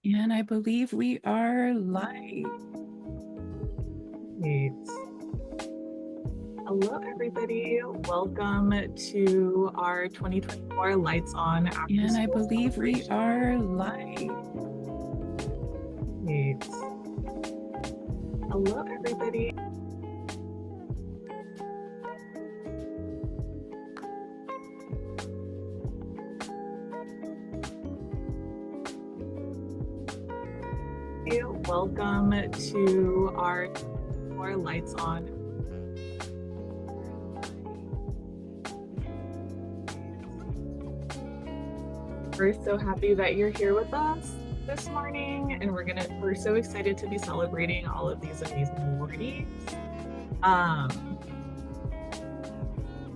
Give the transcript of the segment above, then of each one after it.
And I believe we are live. Great. Hello, everybody. Welcome to our 2024 Lights On After And I School believe we Celebration. are live. Great. Hello, everybody. Welcome to our Lights On. We're so happy that you're here with us this morning, and we're so excited to be celebrating all of these amazing awardees.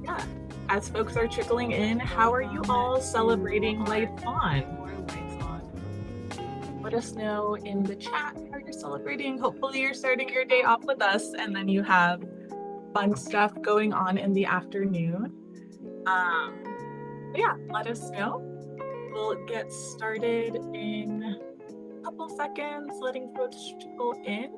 Yeah, as folks are trickling in, how are you all celebrating Lights On? Let us know in the chat how you're celebrating. Hopefully you're starting your day off with us and then you have fun stuff going on in the afternoon. Yeah, let us know. We'll get started in a couple seconds, letting folks trickle in.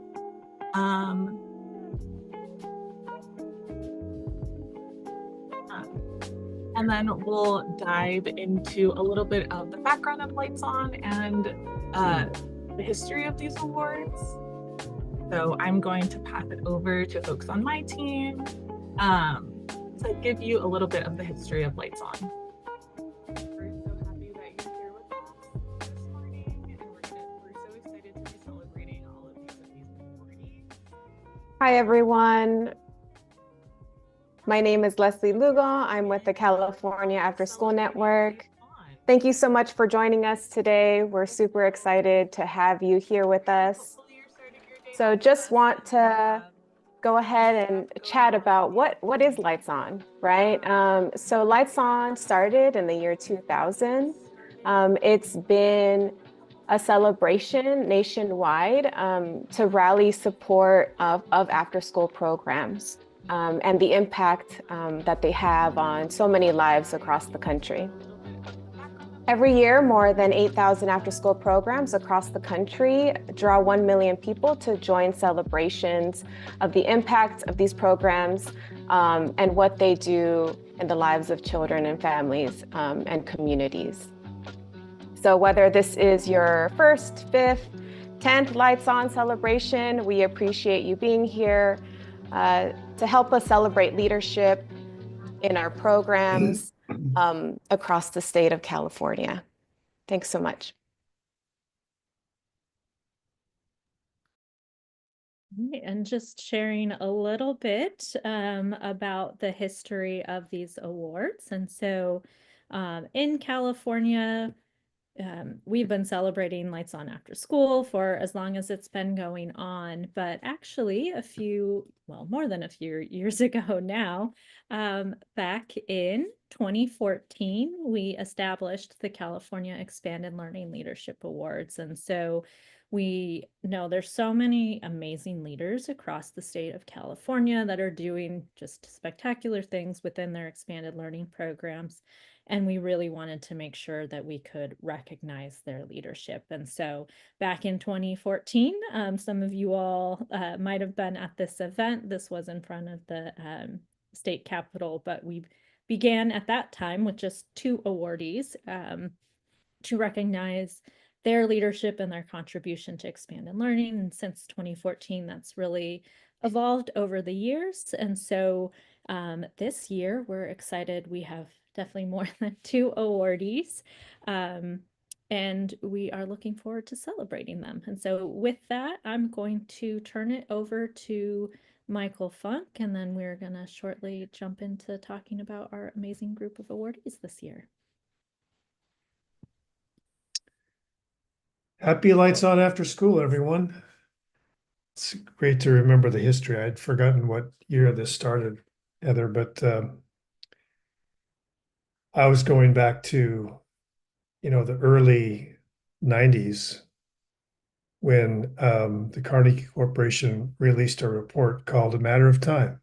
And then we'll dive into a little bit of the background of Lights On and the history of these awards. So I'm going to pass it over to folks on my team to give you a little bit of the history of Lights On. We're so happy that you're here with us this morning, and we're so excited to be celebrating all of these amazing awardees. Hi, everyone. My name is Leslie Lugo. I'm with the California AfterSchool Network. Thank you so much for joining us today. We're super excited to have you here with us. So just want to go ahead and chat about what is Lights On, right? So Lights On started in the year 2000. It's been a celebration nationwide to rally support of after-school programs and the impact that they have on so many lives across the country. Every year, more than 8,000 after-school programs across the country draw 1 million people to join celebrations of the impact of these programs and what they do in the lives of children and families and communities. So whether this is your first, fifth, 10th Lights On celebration, we appreciate you being here to help us celebrate leadership in our programs across the state of California. Thanks so much. And just sharing a little bit about the history of these awards. And so in California, we've been celebrating Lights On After School for as long as it's been going on, but actually more than a few years ago now, back in 2014, we established the California Expanded Learning Leadership Awards. And so we know there's so many amazing leaders across the state of California that are doing just spectacular things within their expanded learning programs. And we really wanted to make sure that we could recognize their leadership. And so back in 2014, some of you all might have been at this event. This was in front of the state capitol, but we began at that time with just 2 awardees to recognize their leadership and their contribution to expanded learning. And since 2014, that's really evolved over the years. And so this year, we're excited. We have definitely more than 2 awardees, and we are looking forward to celebrating them. And so with that, I'm going to turn it over to Michael Funk, and then we're going to shortly jump into talking about our amazing group of awardees this year. Happy Lights On After School, everyone. It's great to remember the history. I'd forgotten what year this started, Heather, but I was going back to, the early 90s when the Carnegie Corporation released a report called A Matter of Time.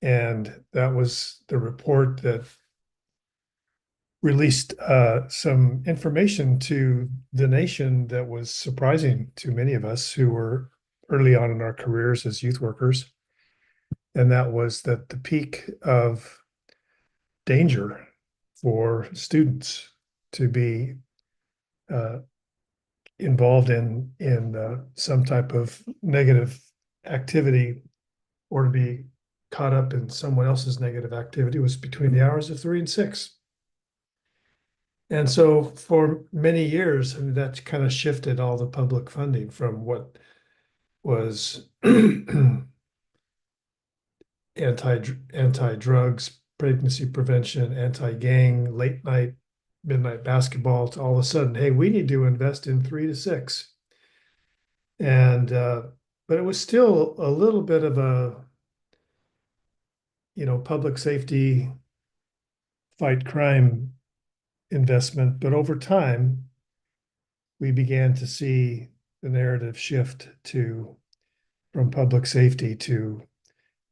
And that was the report that released some information to the nation that was surprising to many of us who were early on in our careers as youth workers. And that was that the peak of danger for students to be involved in some type of negative activity or to be caught up in someone else's negative activity was between the hours of 3 and 6. And so for many years, I mean, that kind of shifted all the public funding from what was anti-drugs, pregnancy prevention, anti-gang, late night, midnight basketball to all of a sudden, hey, we need to invest in 3 to 6. And but it was still a little bit of a, public safety, fight crime investment. But over time, we began to see the narrative shift from public safety to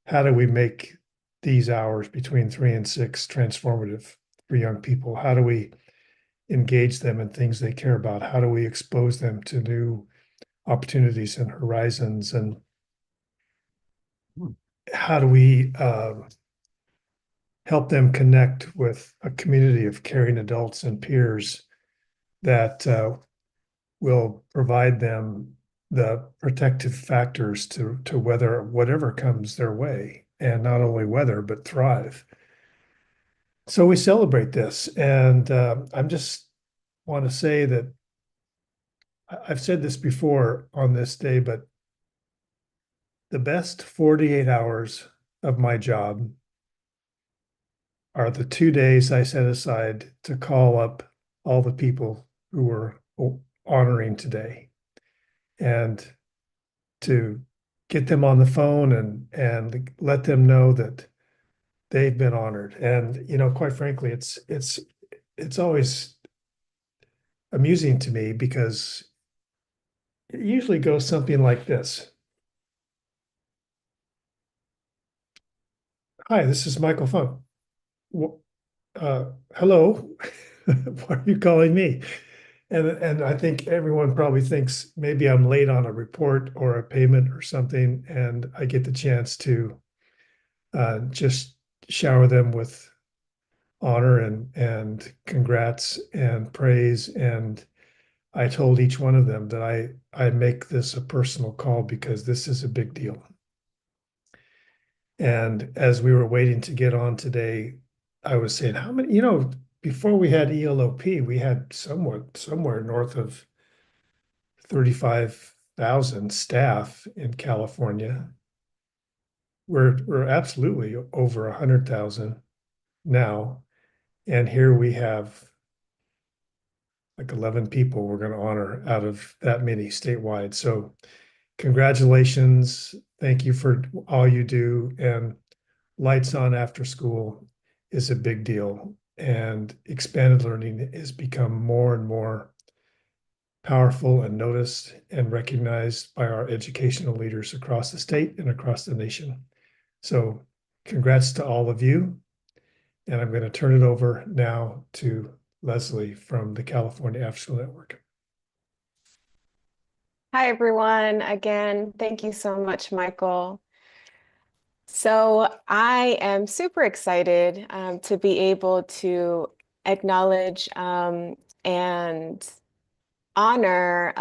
how do we make these hours between 3 and 6 transformative for young people? How do we engage them in things they care about? How do we expose them to new opportunities and horizons? And how do we help them connect with a community of caring adults and peers that will provide them the protective factors to weather whatever comes their way, and not only weather, but thrive. So we celebrate this. And I'm just want to say that I've said this before on this day, but the best 48 hours of my job are the 2 days I set aside to call up all the people who were honoring today and to get them on the phone and let them know that they've been honored. And quite frankly, it's always amusing to me because it usually goes something like this. Hi, this is Michael Funk. Hello, why are you calling me? And I think everyone probably thinks maybe I'm late on a report or a payment or something, and I get the chance to just shower them with honor and congrats and praise. And I told each one of them that I make this a personal call because this is a big deal. And as we were waiting to get on today, I was saying, how many, before we had ELOP, we had somewhere north of 35,000 staff in California. We're absolutely over 100,000 now. And here we have like 11 people we're going to honor out of that many statewide. So congratulations. Thank you for all you do. And Lights On After School is a big deal. And expanded learning has become more and more powerful and noticed and recognized by our educational leaders across the state and across the nation. So congrats to all of you. And I'm going to turn it over now to Leslie from the California AfterSchool Network. Hi, everyone. Again, thank you so much, Michael. So I am super excited to be able to acknowledge and honor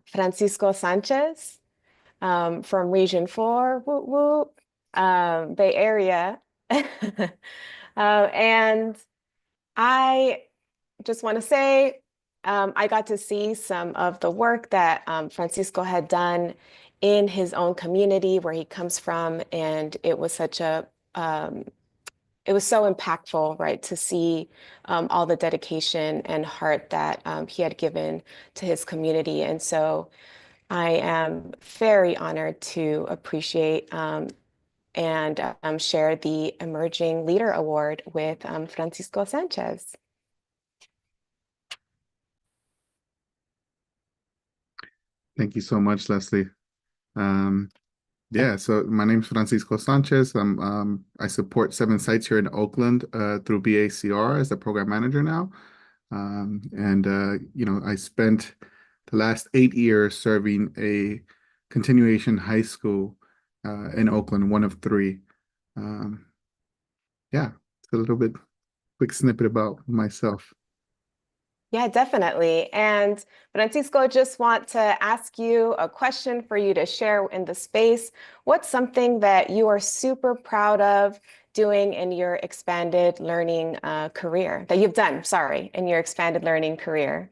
Francisco Sanchez from Region 4, whoop, whoop, Bay Area. And I just want to say I got to see some of the work that Francisco had done in his own community where he comes from, and it was such a it was so impactful, right, to see all the dedication and heart that he had given to his community. And so I am very honored to appreciate and share the Emerging Leader Award with Francisco Sanchez. Thank you so much, Leslie. Yeah, so my name's Francisco Sanchez. I support 7 sites here in Oakland through BACR as the program manager now. I spent the last 8 years serving a continuation high school in Oakland, one of 3. Um, yeah, it's a little bit quick snippet about myself. Yeah, definitely. And Francisco, just want to ask you a question for you to share in the space. What's something that you are super proud of doing in your expanded learning career that you've done, sorry, in your expanded learning career?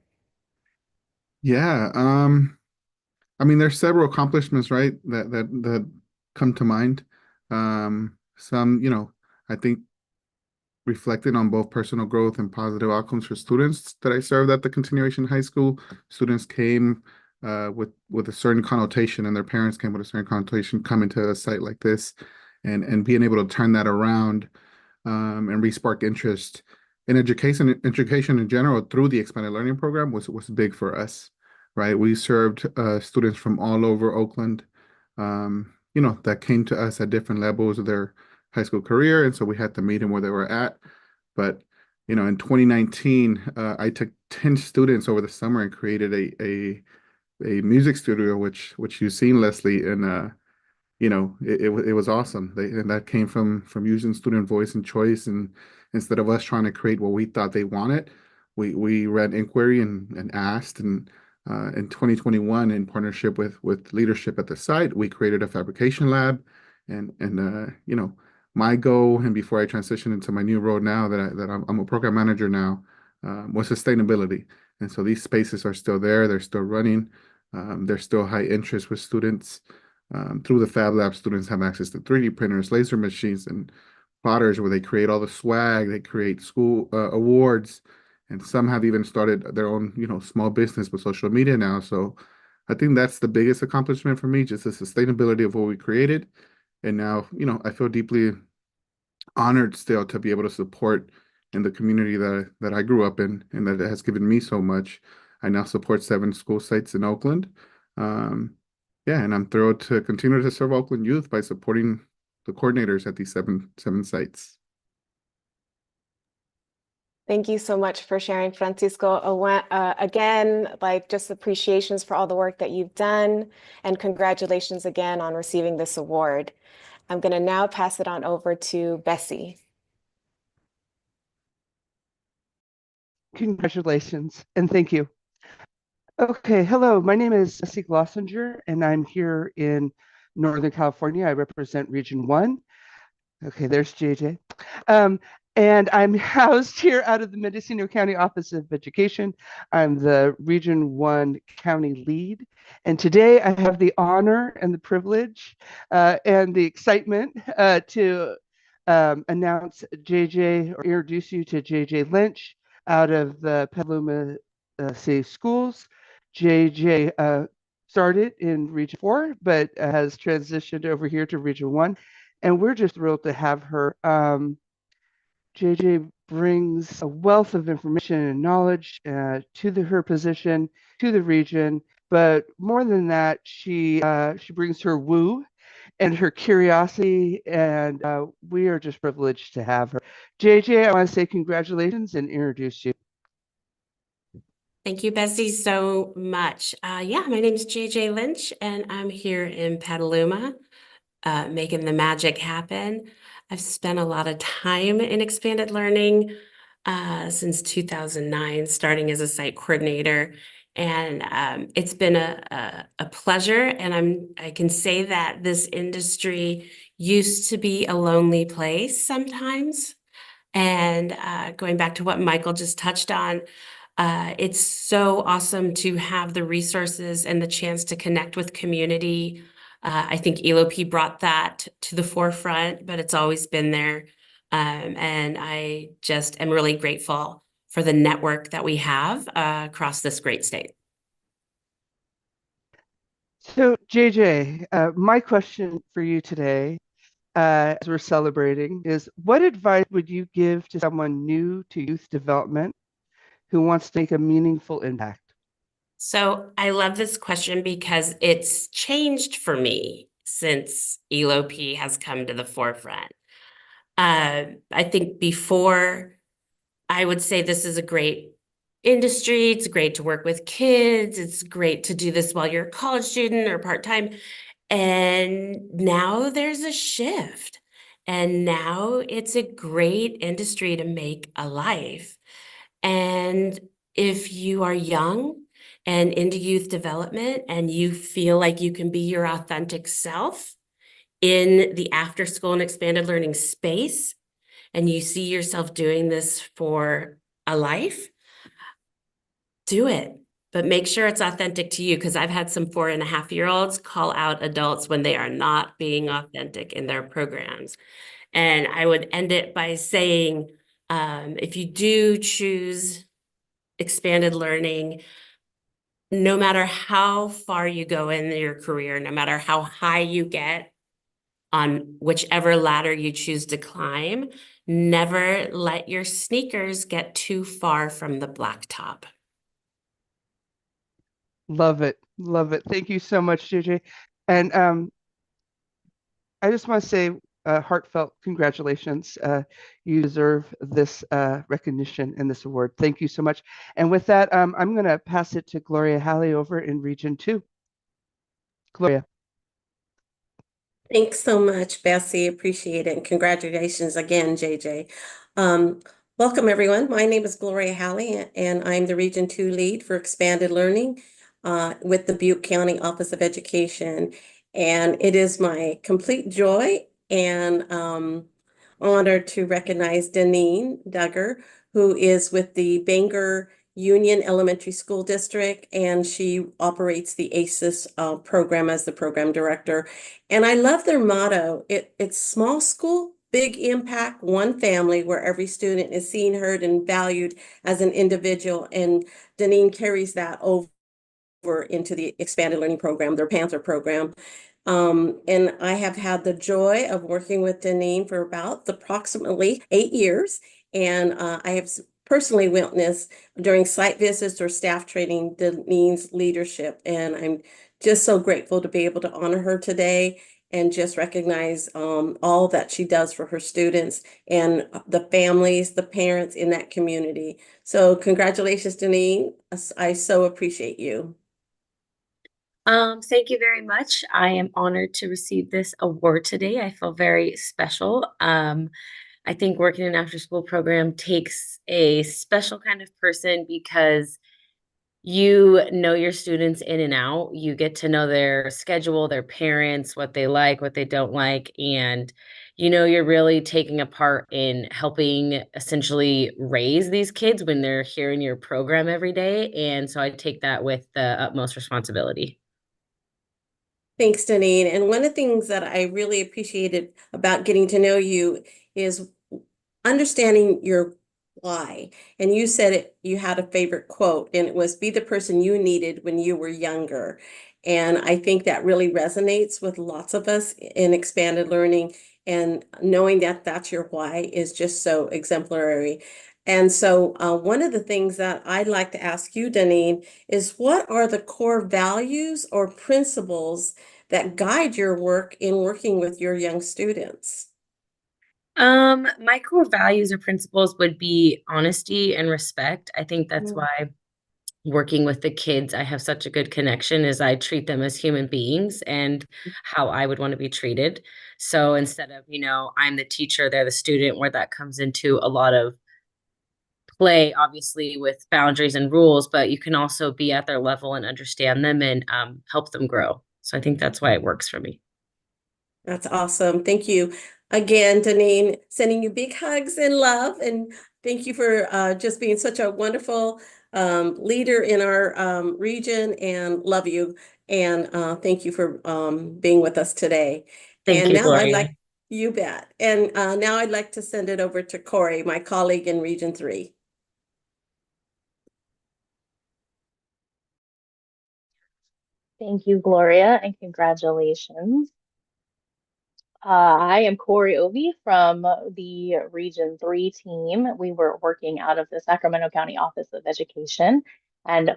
Yeah, I mean, there's several accomplishments, right, that come to mind. Some, I think reflected on both personal growth and positive outcomes for students that I served at the continuation high school. Students came with a certain connotation, and their parents came with a certain connotation coming to a site like this, and being able to turn that around and re-spark interest in education in general through the expanded learning program was big for us, right? We served students from all over Oakland, that came to us at different levels of their high school career, and so we had to meet them where they were at. But in 2019, I took 10 students over the summer and created a music studio, which you've seen, Leslie, and it was awesome. And that came from using student voice and choice, and instead of us trying to create what we thought they wanted, we ran inquiry and asked, and in 2021, in partnership with leadership at the site, we created a fabrication lab, and my goal, and before I transition into my new role now that I'm a program manager now, was sustainability. And so these spaces are still there, they're still running, there's still high interest with students. Through the Fab Lab, students have access to 3D printers, laser machines, and plotters where they create all the swag, they create school awards, and some have even started their own, small business with social media now. So I think that's the biggest accomplishment for me, just the sustainability of what we created. And now, I feel deeply honored still to be able to support in the community that I grew up in and that has given me so much. I now support 7 school sites in Oakland. Um, yeah, and I'm thrilled to continue to serve Oakland youth by supporting the coordinators at these seven sites. Thank you so much for sharing, Francisco. Again, just appreciations for all the work that you've done, and congratulations again on receiving this award. I'm going to now pass it on over to Bessie. Congratulations, and thank you. Okay, hello, my name is Bessie Glossinger, and I'm here in Northern California. I represent Region 1. Okay, there's JJ. And I'm housed here out of the Mendocino County Office of Education. I'm the Region 1 County Lead. And today I have the honor and the privilege and the excitement to announce JJ, or introduce you to JJ Lynch out of the Petaluma City Schools. JJ started in Region 4, but has transitioned over here to Region 1. And we're just thrilled to have her. JJ brings a wealth of information and knowledge to her position, to the region. But more than that, she brings her woo and her curiosity, and we are just privileged to have her. JJ, I want to say congratulations and introduce you. Thank you, Bessie, so much. Yeah, my name is JJ Lynch, and I'm here in Petaluma, making the magic happen. I've spent a lot of time in expanded learning since 2009, starting as a site coordinator. And it's been a pleasure. And I can say that this industry used to be a lonely place sometimes. And going back to what Michael just touched on, it's so awesome to have the resources and the chance to connect with community. I think ELOP brought that to the forefront, but it's always been there. And I just am really grateful for the network that we have across this great state. So JJ, my question for you today, as we're celebrating, is what advice would you give to someone new to youth development who wants to make a meaningful impact? So I love this question because it's changed for me since ELOP has come to the forefront. I think before, I would say this is a great industry. It's great to work with kids. It's great to do this while you're a college student or part-time. And now there's a shift. And now it's a great industry to make a life. And if you are young and into youth development and you feel like you can be your authentic self in the after school and expanded learning space, and you see yourself doing this for a life, do it. But make sure it's authentic to you, because I've had some 4.5-year-olds call out adults when they are not being authentic in their programs. And I would end it by saying, if you do choose expanded learning, no matter how far you go in your career, no matter how high you get on whichever ladder you choose to climb, never let your sneakers get too far from the blacktop. Love it. Love it. Thank you so much, JJ. And I just want to say heartfelt congratulations. You deserve this recognition and this award. Thank you so much. And with that, I'm going to pass it to Gloria Halley over in Region 2. Gloria. Thanks so much, Bessie. Appreciate it. And congratulations again, JJ. Welcome, everyone. My name is Gloria Halley, and I'm the Region 2 lead for expanded learning with the Butte County Office of Education. And it is my complete joy and honor to recognize Deneen Duggar, who is with the Bangor Union Elementary School District, and she operates the ACES program as the program director. And I love their motto. It's small school, big impact, one family, where every student is seen, heard, and valued as an individual. And Deneen carries that over into the expanded learning program, their Panther program. And I have had the joy of working with Deneen for about approximately 8 years. And I have personally witnessed during site visits or staff training Deneen's leadership. And I'm just so grateful to be able to honor her today and just recognize all that she does for her students and the families, the parents in that community. So congratulations, Deneen. I so appreciate you. Thank you very much. I am honored to receive this award today. I feel very special. I think working in an after school program takes a special kind of person, because you know your students in and out. You get to know their schedule, their parents, what they like, what they don't like, and you're really taking a part in helping essentially raise these kids when they're here in your program every day. And so I take that with the utmost responsibility. Thanks, Deneen. And one of the things that I really appreciated about getting to know you is understanding your why. And you said it, you had a favorite quote, and it was, "Be the person you needed when you were younger." And I think that really resonates with lots of us in expanded learning. And knowing that that's your why is just so exemplary. And so one of the things that I'd like to ask you, Deneen, is what are the core values or principles that guide your work in working with your young students? My core values or principles would be honesty and respect. I think that's why working with the kids, I have such a good connection, is I treat them as human beings and how I would want to be treated. So instead of, I'm the teacher, they're the student, where that comes into a lot of play, obviously with boundaries and rules, but you can also be at their level and understand them and help them grow. So I think that's why it works for me. That's awesome. Thank you again, Deneen. Sending you big hugs and love. And thank you for just being such a wonderful leader in our region, and love you. And thank you for being with us today. Thank And you, now Gloria. you bet. And now I'd like to send it over to Corey, my colleague in Region 3. Thank you, Gloria, and congratulations. I am Corey Ovey from the Region 3 team. We were working out of the Sacramento County Office of Education. And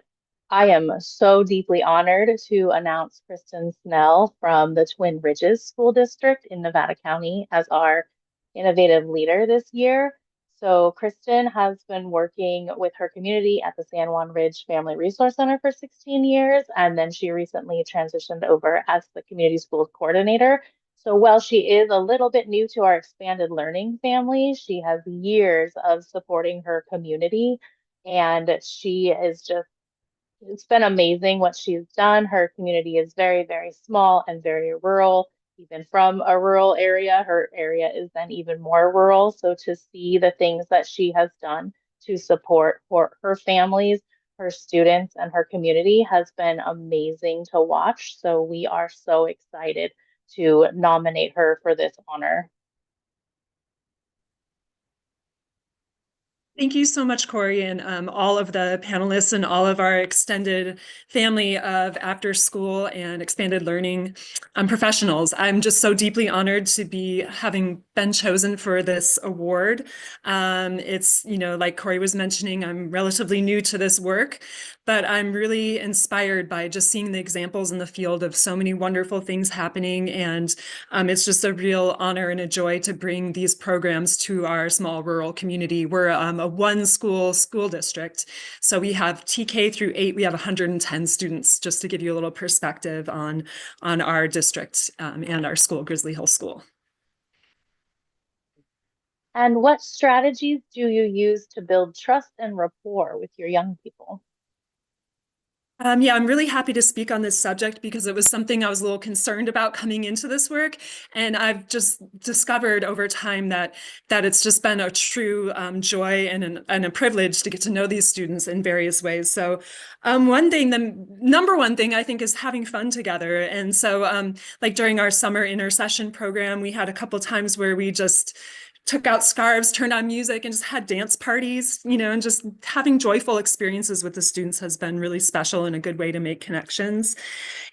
I am so deeply honored to announce Kristen Snell from the Twin Ridges School District in Nevada County as our innovative leader this year. So Kristen has been working with her community at the San Juan Ridge Family Resource Center for 16 years, and then she recently transitioned over as the community schools coordinator. So while she is a little bit new to our expanded learning family, she has years of supporting her community, and she is just it's been amazing what she's done. Her community is very, very small and very rural. Even from a rural area, her area is then even more rural. So to see the things that she has done to support for her families, her students, and her community has been amazing to watch. So we are so excited to nominate her for this honor. Thank you so much, Corey, and all of the panelists and all of our extended family of after school and expanded learning professionals. I'm just so deeply honored to be having been chosen for this award. It's, like Corey was mentioning, I'm relatively new to this work, but I'm really inspired by just seeing the examples in the field of so many wonderful things happening. And it's just a real honor and a joy to bring these programs to our small rural community. We're a one school district. So we have TK through 8, we have 110 students, just to give you a little perspective on our district and our school, Grizzly Hill School. And what strategies do you use to build trust and rapport with your young people? Yeah, I'm really happy to speak on this subject because it was something I was a little concerned about coming into this work. And I've just discovered over time that it's just been a true joy and a privilege to get to know these students in various ways. So the number one thing I think is having fun together. And so like during our summer intercession program, we had a couple times where we just took out scarves, turned on music, and just had dance parties, and just having joyful experiences with the students has been really special and a good way to make connections.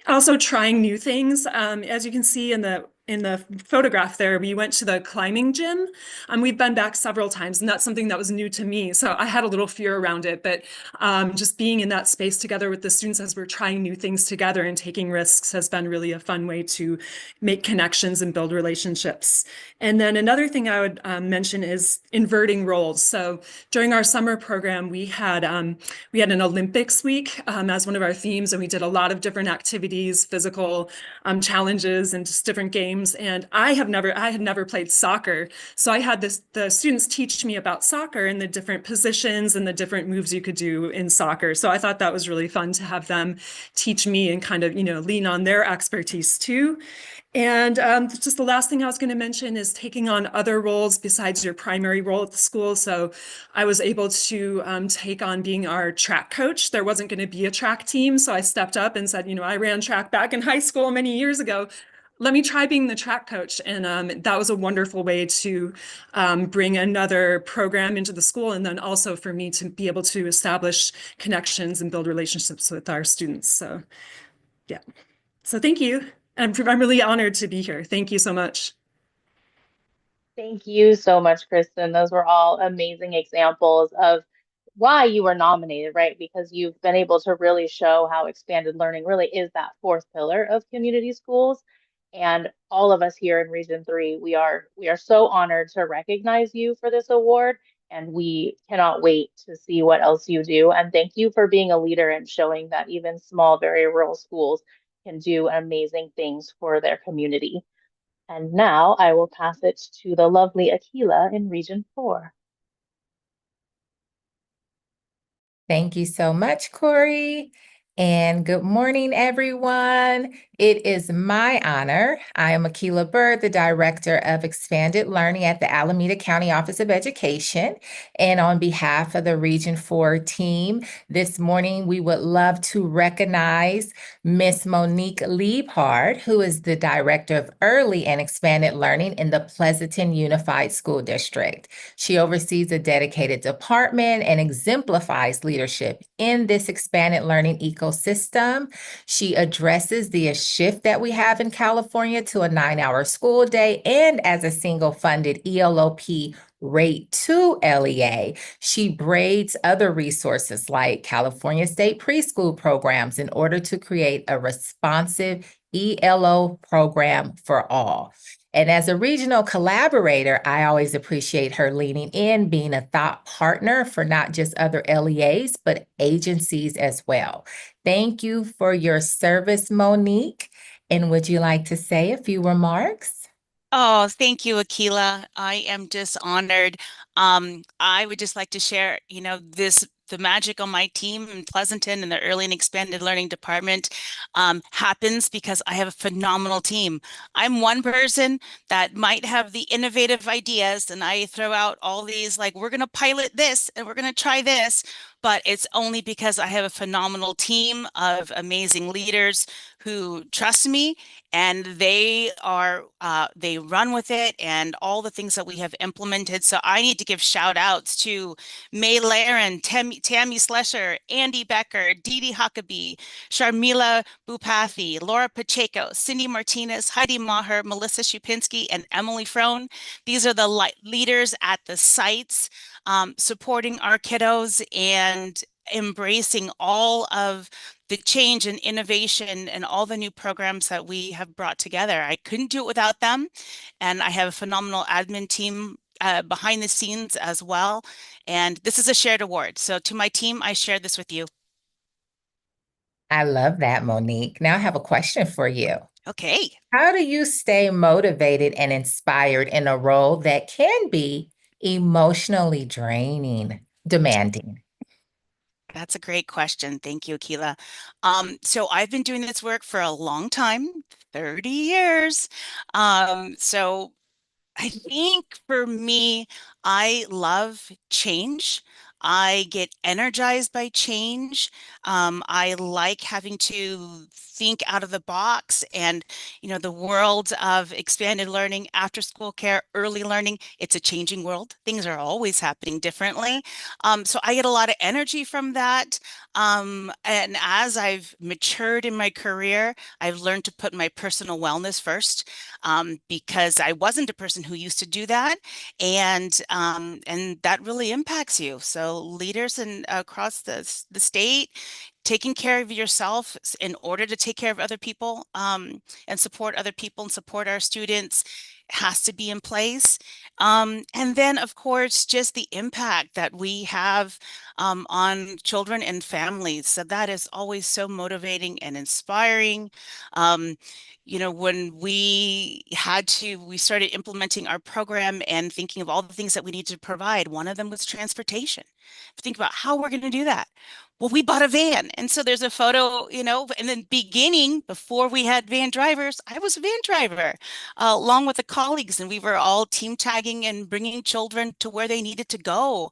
Also trying new things. As you can see in the photograph there, we went to the climbing gym. We've been back several times, and that's something that was new to me. So I had a little fear around it, but just being in that space together with the students as we're trying new things together and taking risks has been really a fun way to make connections and build relationships. And then another thing I would mention is inverting roles. So during our summer program, we had an Olympics week as one of our themes, and we did a lot of different activities, physical challenges, and just different games. And I had never played soccer. So I had the students teach me about soccer and the different positions and the different moves you could do in soccer. So I thought that was really fun to have them teach me and kind of, lean on their expertise too. And just the last thing I was going to mention is taking on other roles besides your primary role at the school. So I was able to take on being our track coach. There wasn't going to be a track team, so I stepped up and said, I ran track back in high school many years ago. Let me try being the track coach. And that was a wonderful way to bring another program into the school. And then also for me to be able to establish connections and build relationships with our students. So yeah. So thank you. I'm really honored to be here. Thank you so much. Thank you so much, Kristen. Those were all amazing examples of why you were nominated, right? Because you've been able to really show how expanded learning really is that fourth pillar of community schools. And all of us here in Region 3, we are so honored to recognize you for this award, and we cannot wait to see what else you do. And thank you for being a leader and showing that even small, very rural schools can do amazing things for their community. And now I will pass it to the lovely Akila in Region 4. Thank you so much, Corey. And good morning, everyone. It is my honor. I am Akila Bird, the Director of Expanded Learning at the Alameda County Office of Education. And on behalf of the Region 4 team, this morning we would love to recognize Miss Monique Liebhard, who is the Director of Early and Expanded Learning in the Pleasanton Unified School District. She oversees a dedicated department and exemplifies leadership in this expanded learning ecosystem ecosystem. She addresses the shift that we have in California to a 9-hour school day, and as a single funded ELOP rate 2 LEA, she braids other resources like California state preschool programs in order to create a responsive ELO program for all. And as a regional collaborator, I always appreciate her leaning in, being a thought partner for not just other LEAs, but agencies as well. Thank you for your service, Monique. And would you like to say a few remarks? Oh, thank you, Akila. I am just honored. I would just like to share, the magic on my team in Pleasanton in the early and expanded learning department happens because I have a phenomenal team. I'm one person that might have the innovative ideas, and I throw out all these, like, we're going to pilot this and we're going to try this, but it's only because I have a phenomenal team of amazing leaders who trust me, and they run with it and all the things that we have implemented. So I need to give shout outs to May Laren, Tammy Slesher, Andy Becker, Dee Dee Huckabee, Sharmila Bupathi, Laura Pacheco, Cindy Martinez, Heidi Maher, Melissa Shupinski, and Emily Frone. These are the leaders at the sites supporting our kiddos and embracing all of the change and innovation and all the new programs that we have brought together. I couldn't do it without them. And I have a phenomenal admin team behind the scenes as well. And this is a shared award. So to my team, I share this with you. I love that, Monique. Now I have a question for you. Okay. How do you stay motivated and inspired in a role that can be emotionally demanding? That's a great question. Thank you, Akila. So I've been doing this work for a long time, 30 years. So I think for me, I love change. I get energized by change. I like having to think out of the box, and the world of expanded learning, after school care, early learning, it's a changing world. Things are always happening differently. So I get a lot of energy from that. And as I've matured in my career, I've learned to put my personal wellness first, because I wasn't a person who used to do that, and that really impacts you. So leaders across the state, taking care of yourself in order to take care of other people, and support other people and support our students has to be in place. And then, of course, just the impact that we have on children and families. So that is always so motivating and inspiring. When we started implementing our program and thinking of all the things that we need to provide, one of them was transportation. Think about how we're going to do that. Well, we bought a van. And so there's a photo, in the beginning, before we had van drivers, I was a van driver, along with the colleagues, and we were all team tagging and bringing children to where they needed to go.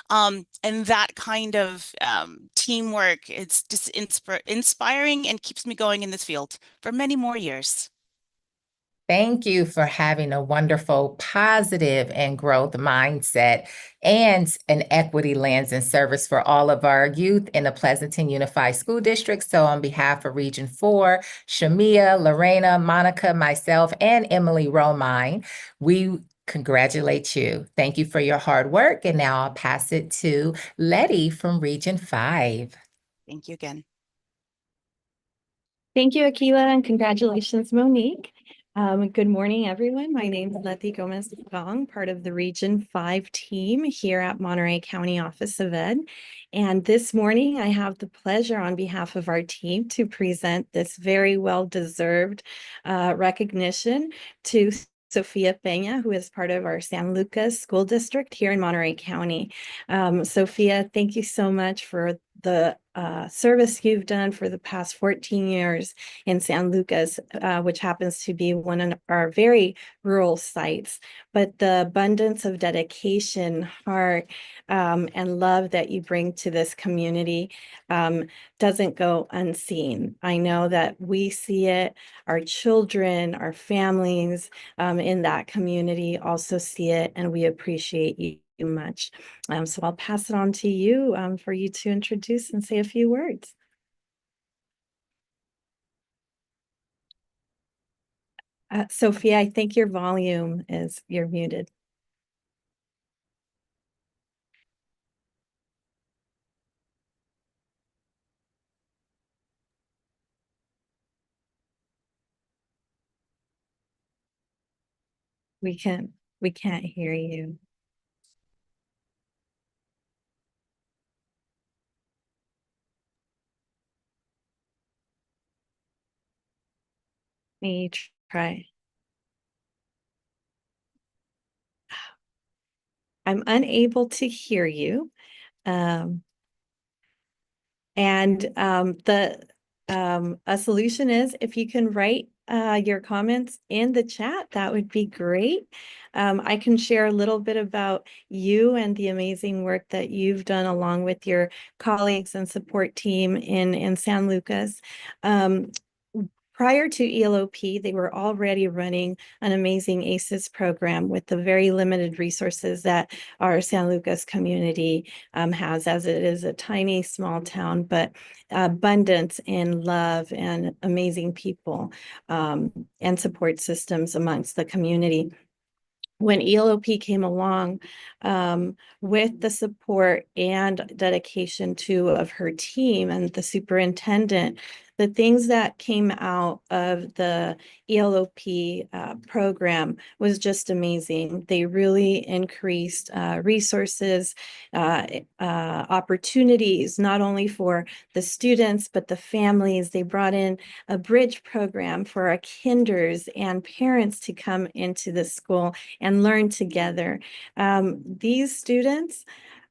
And that kind of teamwork, it's just inspiring and keeps me going in this field for many more years. Thank you for having a wonderful, positive, and growth mindset and an equity lens and service for all of our youth in the Pleasanton Unified School District. So on behalf of Region 4, Shamia, Lorena, Monica, myself, and Emily Romine, we congratulate you. Thank you for your hard work. And now I'll pass it to Letty from Region 5. Thank you again. Thank you, Akila, and congratulations, Monique. Good morning, everyone. My name is Letty Gomez-Gong, part of the Region 5 team here at Monterey County Office of Ed. And this morning, I have the pleasure on behalf of our team to present this very well-deserved recognition to Sophia Peña, who is part of our San Lucas School District here in Monterey County. Sophia, thank you so much for the service you've done for the past 14 years in San Lucas, which happens to be one of our very rural sites. But the abundance of dedication, heart, and love that you bring to this community doesn't go unseen. I know that we see it, our children, our families in that community also see it, and we appreciate you much. So I'll pass it on to you for you to introduce and say a few words. Sophia, I think your volume you're muted. We can't hear you. Me try. I'm unable to hear you. A solution is if you can write your comments in the chat, that would be great. I can share a little bit about you and the amazing work that you've done along with your colleagues and support team in San Lucas. Prior to ELOP, they were already running an amazing ACES program with the very limited resources that our San Lucas community has, as it is a tiny, small town, but abundance in love and amazing people and support systems amongst the community. When ELOP came along, with the support and dedication of her team and the superintendent, the things that came out of the ELOP program was just amazing. They really increased resources, opportunities, not only for the students, but the families. They brought in a bridge program for our kinders and parents to come into the school and learn together. These students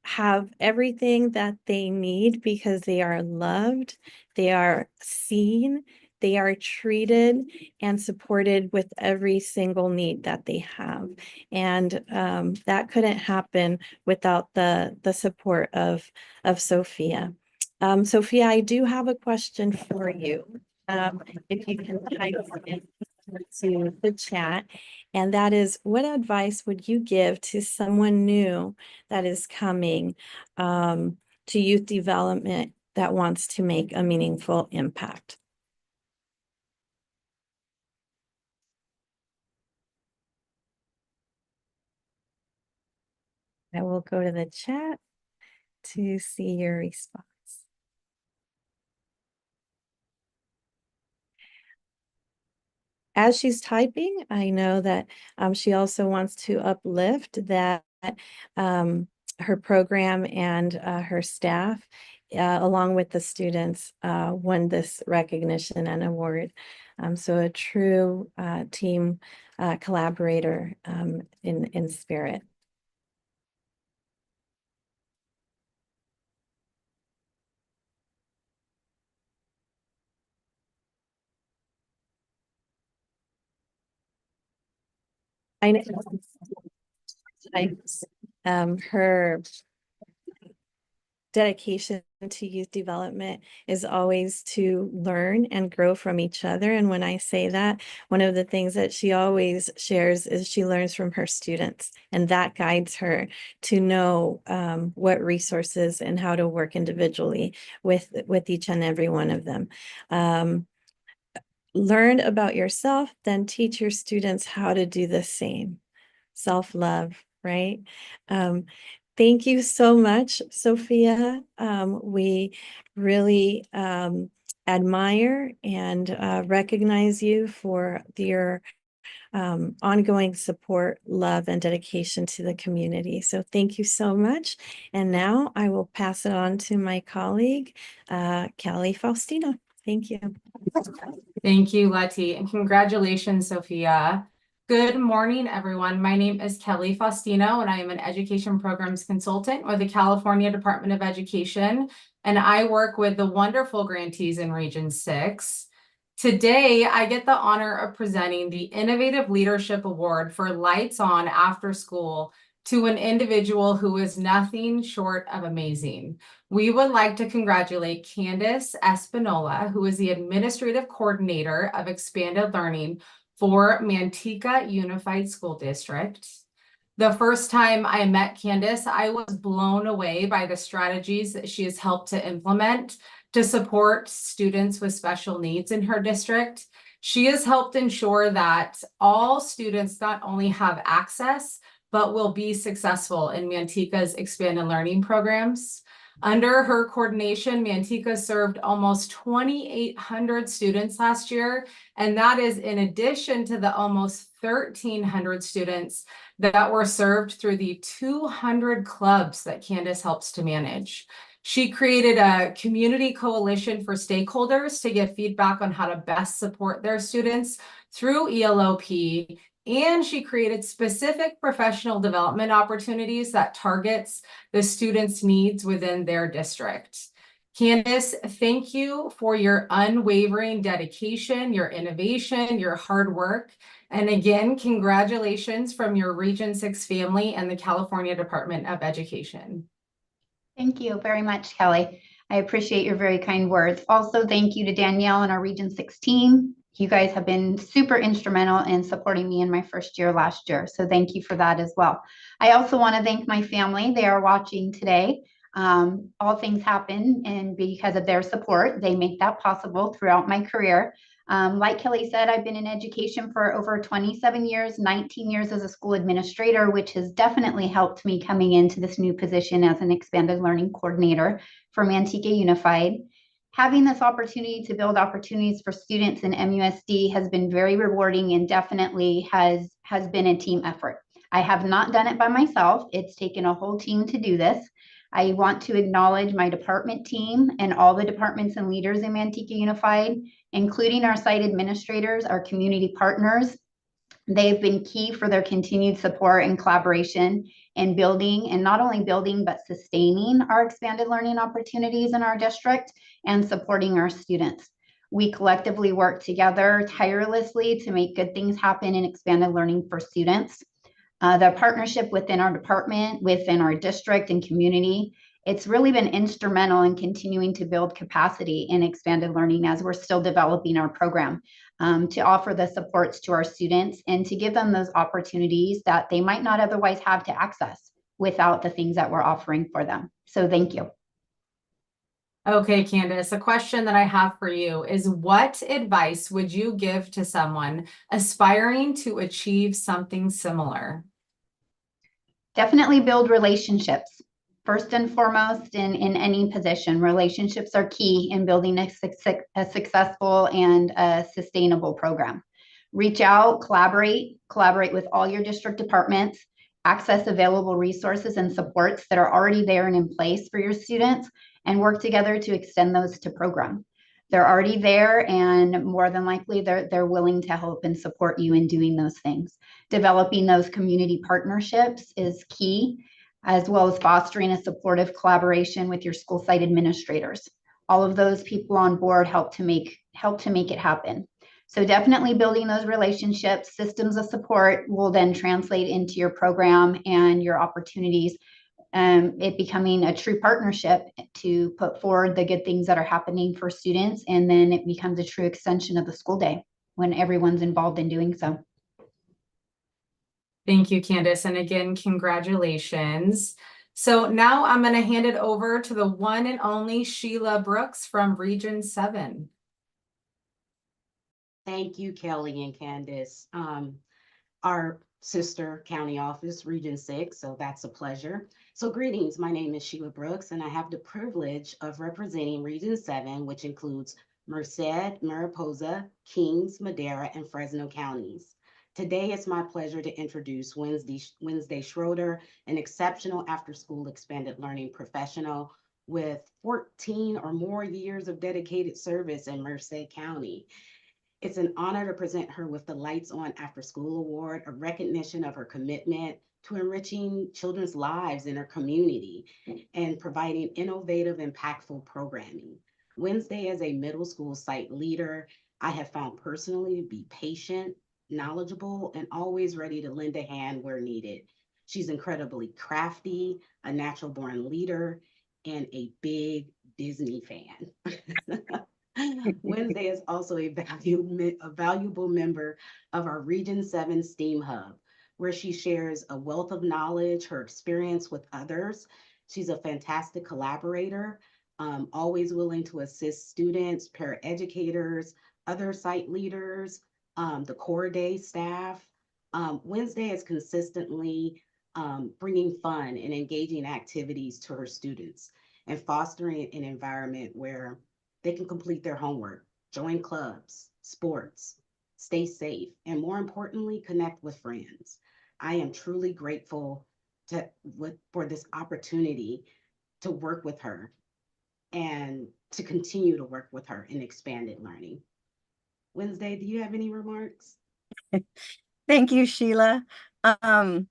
have everything that they need because they are loved, they are seen, they are treated and supported with every single need that they have. And that couldn't happen without the support of Sophia. Sophia, I do have a question for you. If you can type it into the chat, and that is, what advice would you give to someone new that is coming to youth development that wants to make a meaningful impact? I will go to the chat to see your response. As she's typing, I know that she also wants to uplift that her program and her staff, along with the students, won this recognition and award. So a true team collaborator in spirit. I know her dedication to youth development is always to learn and grow from each other. And when I say that, one of the things that she always shares is she learns from her students, and that guides her to know what resources and how to work individually with each and every one of them. Learn about yourself, then teach your students how to do the same. Self-love, right? Thank you so much, Sophia. We really admire and recognize you for your ongoing support, love, and dedication to the community. So thank you so much. And now I will pass it on to my colleague, Kelly Faustino. Thank you. Thank you, Letty, and congratulations, Sophia. Good morning, everyone. My name is Kelly Faustino, and I am an education programs consultant with the California Department of Education, and I work with the wonderful grantees in Region 6. Today, I get the honor of presenting the Innovative Leadership Award for Lights On After School to an individual who is nothing short of amazing. We would like to congratulate Candace Espinola, who is the Administrative Coordinator of Expanded Learning for Manteca Unified School District. The first time I met Candace, I was blown away by the strategies that she has helped to implement to support students with special needs in her district. She has helped ensure that all students not only have access, but will be successful in Manteca's expanded learning programs. Under her coordination, Manteca served almost 2,800 students last year, and that is in addition to the almost 1,300 students that were served through the 200 clubs that Candace helps to manage. She created a community coalition for stakeholders to give feedback on how to best support their students through ELOP, and she created specific professional development opportunities that targets the students' needs within their district. Candace, thank you for your unwavering dedication, your innovation, your hard work. And again, congratulations from your Region 6 family and the California Department of Education. Thank you very much, Kelly. I appreciate your very kind words. Also, thank you to Danielle and our Region 6 team. You guys have been super instrumental in supporting me in my first year last year. So thank you for that as well. I also want to thank my family. They are watching today. All things happen, and because of their support, they make that possible throughout my career. Like Kelly said, I've been in education for over 27 years, 19 years as a school administrator, which has definitely helped me coming into this new position as an expanded learning coordinator for Manteca Unified. Having this opportunity to build opportunities for students in MUSD has been very rewarding and definitely has been a team effort. I have not done it by myself. It's taken a whole team to do this. I want to acknowledge my department team and all the departments and leaders in Manteca Unified, including our site administrators, our community partners. They've been key for their continued support and collaboration in building, and not only building, but sustaining our expanded learning opportunities in our district and supporting our students. We collectively work together tirelessly to make good things happen in expanded learning for students. The partnership within our department, within our district and community, it's really been instrumental in continuing to build capacity in expanded learning as we're still developing our program, to offer the supports to our students and to give them those opportunities that they might not otherwise have to access without the things that we're offering for them. So thank you. Okay, Candace, a question that I have for you is, what advice would you give to someone aspiring to achieve something similar? Definitely build relationships. First and foremost, in any position, relationships are key in building a successful and a sustainable program. Reach out, collaborate with all your district departments, access available resources and supports that are already there and in place for your students, and work together to extend those to program. They're already there, and more than likely they're willing to help and support you in doing those things. Developing those community partnerships is key, as well as fostering a supportive collaboration with your school site administrators. All of those people on board help to make it happen. So definitely building those relationships, systems of support will then translate into your program and your opportunities. It becoming a true partnership to put forward the good things that are happening for students, and then it becomes a true extension of the school day when everyone's involved in doing so. Thank you, Candace. And again, congratulations. So now I'm going to hand it over to the one and only Sheila Brooks from Region 7. Thank you, Kelly and Candace. Our sister county office, Region 6, so that's a pleasure. So greetings, my name is Sheila Brooks, and I have the privilege of representing Region 7, which includes Merced, Mariposa, Kings, Madera, and Fresno counties. Today, it's my pleasure to introduce Wednesday Schroeder, an exceptional after-school expanded learning professional with 14 or more years of dedicated service in Merced County. It's an honor to present her with the Lights On After School Award, a recognition of her commitment to enriching children's lives in her community and providing innovative, impactful programming. Wednesday, as a middle school site leader, I have found personally to be patient, knowledgeable, and always ready to lend a hand where needed. She's incredibly crafty, a natural born leader, and a big Disney fan. Wednesday is also a valuable member of our Region 7 STEAM Hub, where she shares a wealth of knowledge, her experience with others. She's a fantastic collaborator, always willing to assist students, paraeducators, other site leaders, the core day staff. Wednesday is consistently bringing fun and engaging activities to her students and fostering an environment where they can complete their homework, join clubs, sports, stay safe, and more importantly, connect with friends. I am truly grateful for this opportunity to work with her and to continue to work with her in expanded learning. Wednesday, do you have any remarks? Thank you, Sheila. Um,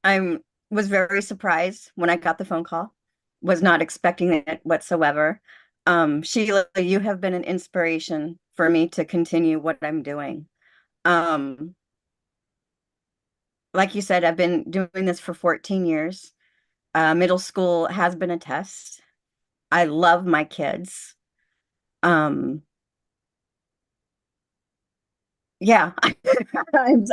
I was very surprised when I got the phone call. Was not expecting it whatsoever. Sheila, you have been an inspiration for me to continue what I'm doing. Um, like you said, I've been doing this for 14 years. Middle school has been a test. I love my kids. Um, yeah,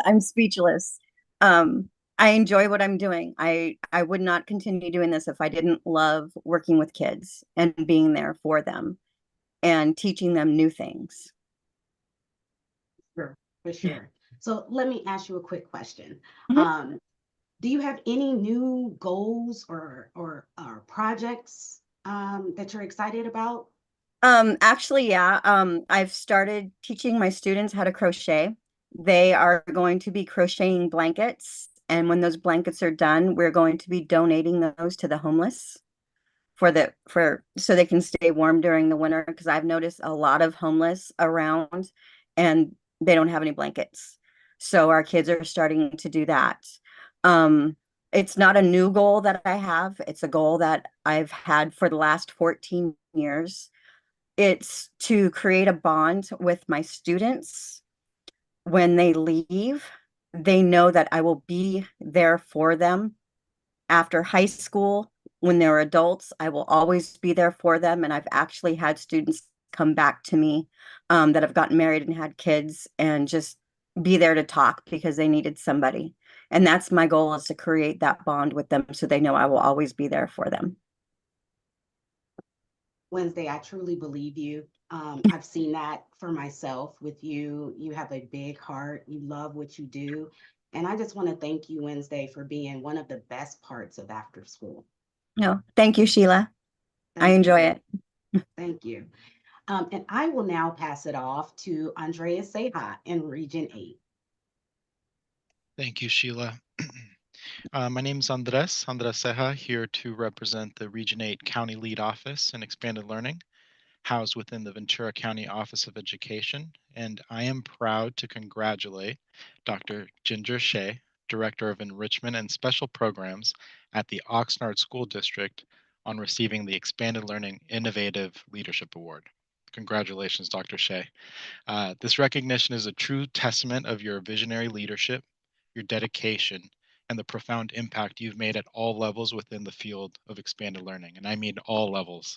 I'm speechless. Um, I enjoy what I'm doing. I would not continue doing this if I didn't love working with kids and being there for them and teaching them new things. Sure, for sure. So let me ask you a quick question. Mhm. Do you have any new goals or projects that you're excited about? Actually, yeah. I've started teaching my students how to crochet. They are going to be crocheting blankets, and when those blankets are done, we're going to be donating those to the homeless for so they can stay warm during the winter because I've noticed a lot of homeless around and they don't have any blankets. So our kids are starting to do that. Um, it's not a new goal that I have. It's a goal that I've had for the last 14 years. It's to create a bond with my students when they leave. They know that I will be there for them after high school. When they're adults, I will always be there for them. And I've actually had students come back to me that have gotten married and had kids and just be there to talk because they needed somebody. And that's my goal, is to create that bond with them so they know I will always be there for them. Wednesday, I truly believe you. I've seen that for myself with you. You have a big heart. You love what you do. And I just want to thank you, Wednesday, for being one of the best parts of after school. No, thank you, Sheila. I Thank enjoy you. it. Thank you. And I will now pass it off to Andrea Seja in Region 8. Thank you, Sheila. My name is Andres Ceja, here to represent the Region 8 County Lead Office in Expanded Learning, housed within the Ventura County Office of Education. And I am proud to congratulate Dr. Ginger Shea, Director of Enrichment and Special Programs at the Oxnard School District, on receiving the Expanded Learning Innovative Leadership Award. Congratulations, Dr. Shea. This recognition is a true testament of your visionary leadership, your dedication, and the profound impact you've made at all levels within the field of expanded learning. And I mean all levels.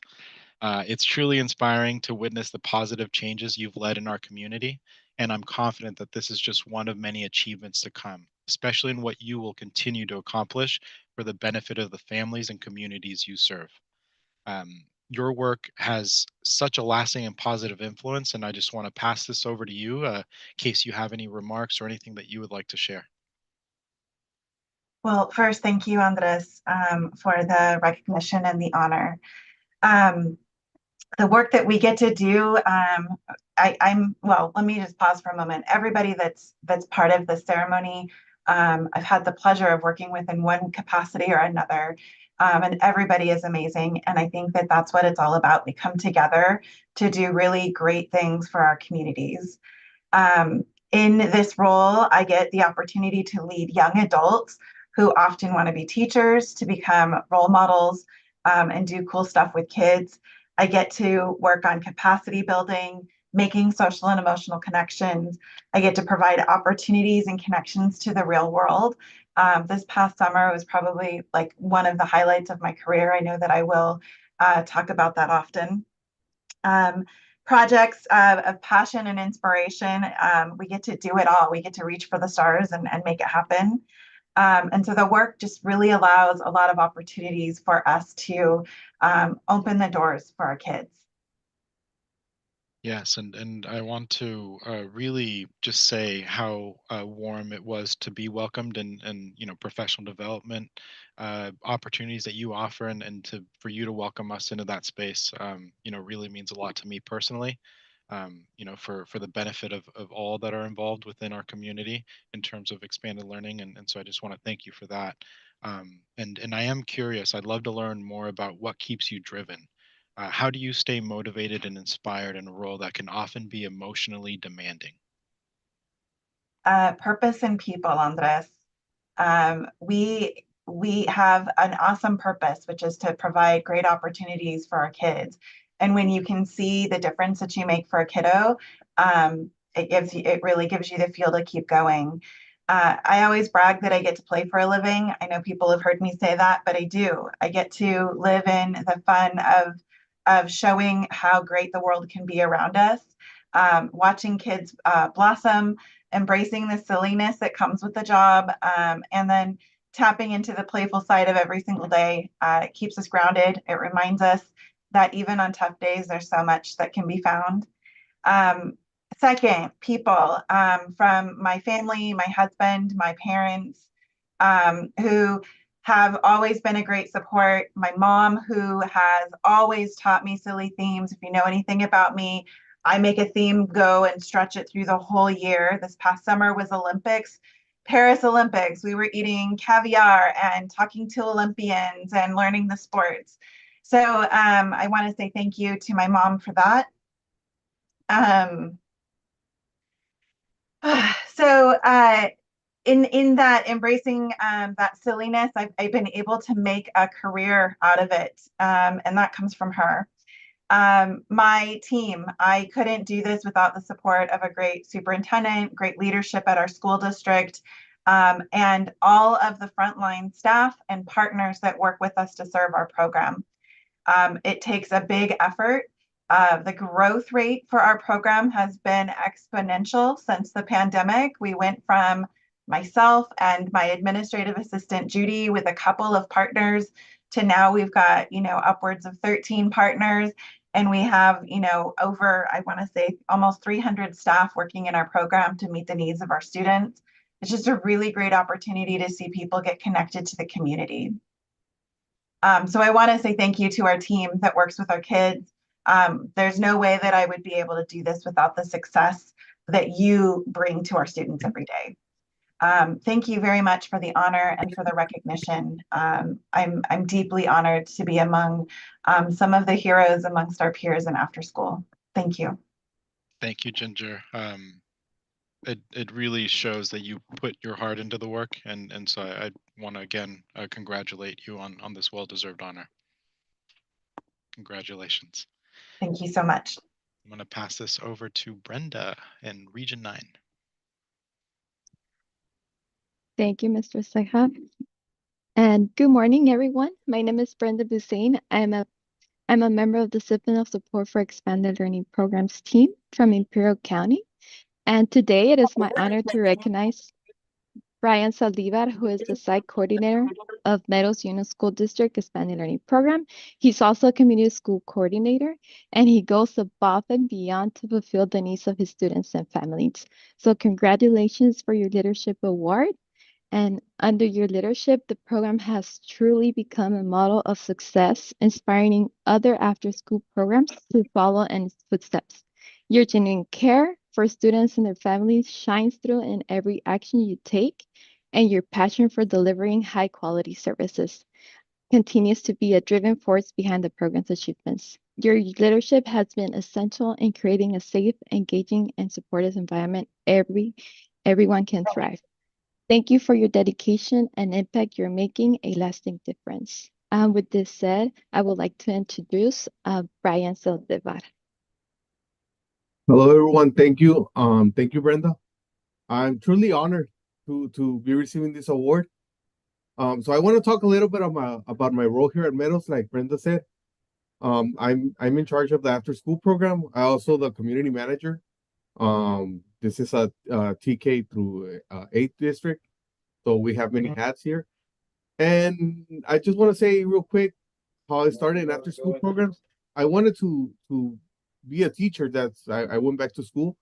It's truly inspiring to witness the positive changes you've led in our community. And I'm confident that this is just one of many achievements to come, especially in what you will continue to accomplish for the benefit of the families and communities you serve. Your work has such a lasting and positive influence, and I just want to pass this over to you in case you have any remarks or anything that you would like to share. Well, first, thank you, Andres, for the recognition and the honor. The work that we get to do, well, let me just pause for a moment. Everybody that's part of the ceremony, I've had the pleasure of working with in one capacity or another, and everybody is amazing. And I think that that's what it's all about. We come together to do really great things for our communities. In this role, I get the opportunity to lead young adults who often want to be teachers, to become role models, and do cool stuff with kids. I get to work on capacity building, making social and emotional connections. I get to provide opportunities and connections to the real world. This past summer was probably like one of the highlights of my career. I know that I will talk about that often. projects of passion and inspiration. We get to do it all. We get to reach for the stars and make it happen. And so the work just really allows a lot of opportunities for us to open the doors for our kids. Yes, and I want to really just say how warm it was to be welcomed and professional development opportunities that you offer and to for you to welcome us into that space really means a lot to me personally. For the benefit of all that are involved within our community in terms of expanded learning, and so I just want to thank you for that. And I am curious. I'd love to learn more about what keeps you driven. How do you stay motivated and inspired in a role that can often be emotionally demanding? Purpose and people, Andres. We have an awesome purpose, which is to provide great opportunities for our kids. And when you can see the difference that you make for a kiddo, it really gives you the fuel to keep going. I always brag that I get to play for a living. I know people have heard me say that, but I do. I get to live in the fun of showing how great the world can be around us, watching kids blossom, embracing the silliness that comes with the job, and then tapping into the playful side of every single day. It keeps us grounded. It reminds us that even on tough days, there's so much that can be found. Second, people, from my family, my husband, my parents, who have always been a great support. My mom, who has always taught me silly themes. If you know anything about me, I make a theme go and stretch it through the whole year. This past summer was Olympics, Paris Olympics. We were eating caviar and talking to Olympians and learning the sports. So I want to say thank you to my mom for that. So in that embracing that silliness, I've been able to make a career out of it, and that comes from her. My team, I couldn't do this without the support of a great superintendent, great leadership at our school district, and all of the frontline staff and partners that work with us to serve our program. It takes a big effort. The growth rate for our program has been exponential since the pandemic. We went from myself and my administrative assistant, Judy, with a couple of partners to now we've got, upwards of 13 partners. And we have, over, I want to say, almost 300 staff working in our program to meet the needs of our students. It's just a really great opportunity to see people get connected to the community. So I want to say thank you to our team that works with our kids. There's no way that I would be able to do this without the success that you bring to our students every day. Thank you very much for the honor and for the recognition. I'm deeply honored to be among some of the heroes amongst our peers in after school. Thank you. Thank you, Ginger. It really shows that you put your heart into the work, and so I want to again congratulate you on this well-deserved honor. Congratulations. Thank you so much. I'm going to pass this over to Brenda in Region 9. Thank you, Mr. Seha. And good morning, everyone. My name is Brenda Busain. I'm a member of the Discipline of Support for Expanded Learning Programs team from Imperial County. And today it is my honor to recognize Brian Saldivar, who is the site coordinator of Meadows Union School District Expanded Learning Program. He's also a community school coordinator, and he goes above and beyond to fulfill the needs of his students and families. So congratulations for your leadership award. And under your leadership, the program has truly become a model of success, inspiring other after-school programs to follow in its footsteps. Your genuine care for students and their families shines through in every action you take, and your passion for delivering high-quality services continues to be a driving force behind the program's achievements. Your leadership has been essential in creating a safe, engaging, and supportive environment everyone can thrive. Thank you for your dedication and impact. You're making a lasting difference. With this said, I would like to introduce Brian Saldivar. Hello, everyone. Thank you. Thank you, Brenda. I'm truly honored to be receiving this award. So I want to talk a little bit about my role here at Meadows, like Brenda said. I'm in charge of the after school program. I also the community manager. This is a TK through 8th district, so we have many hats here. And I just want to say real quick how I started in after school programs. I wanted to be a teacher. I went back to school.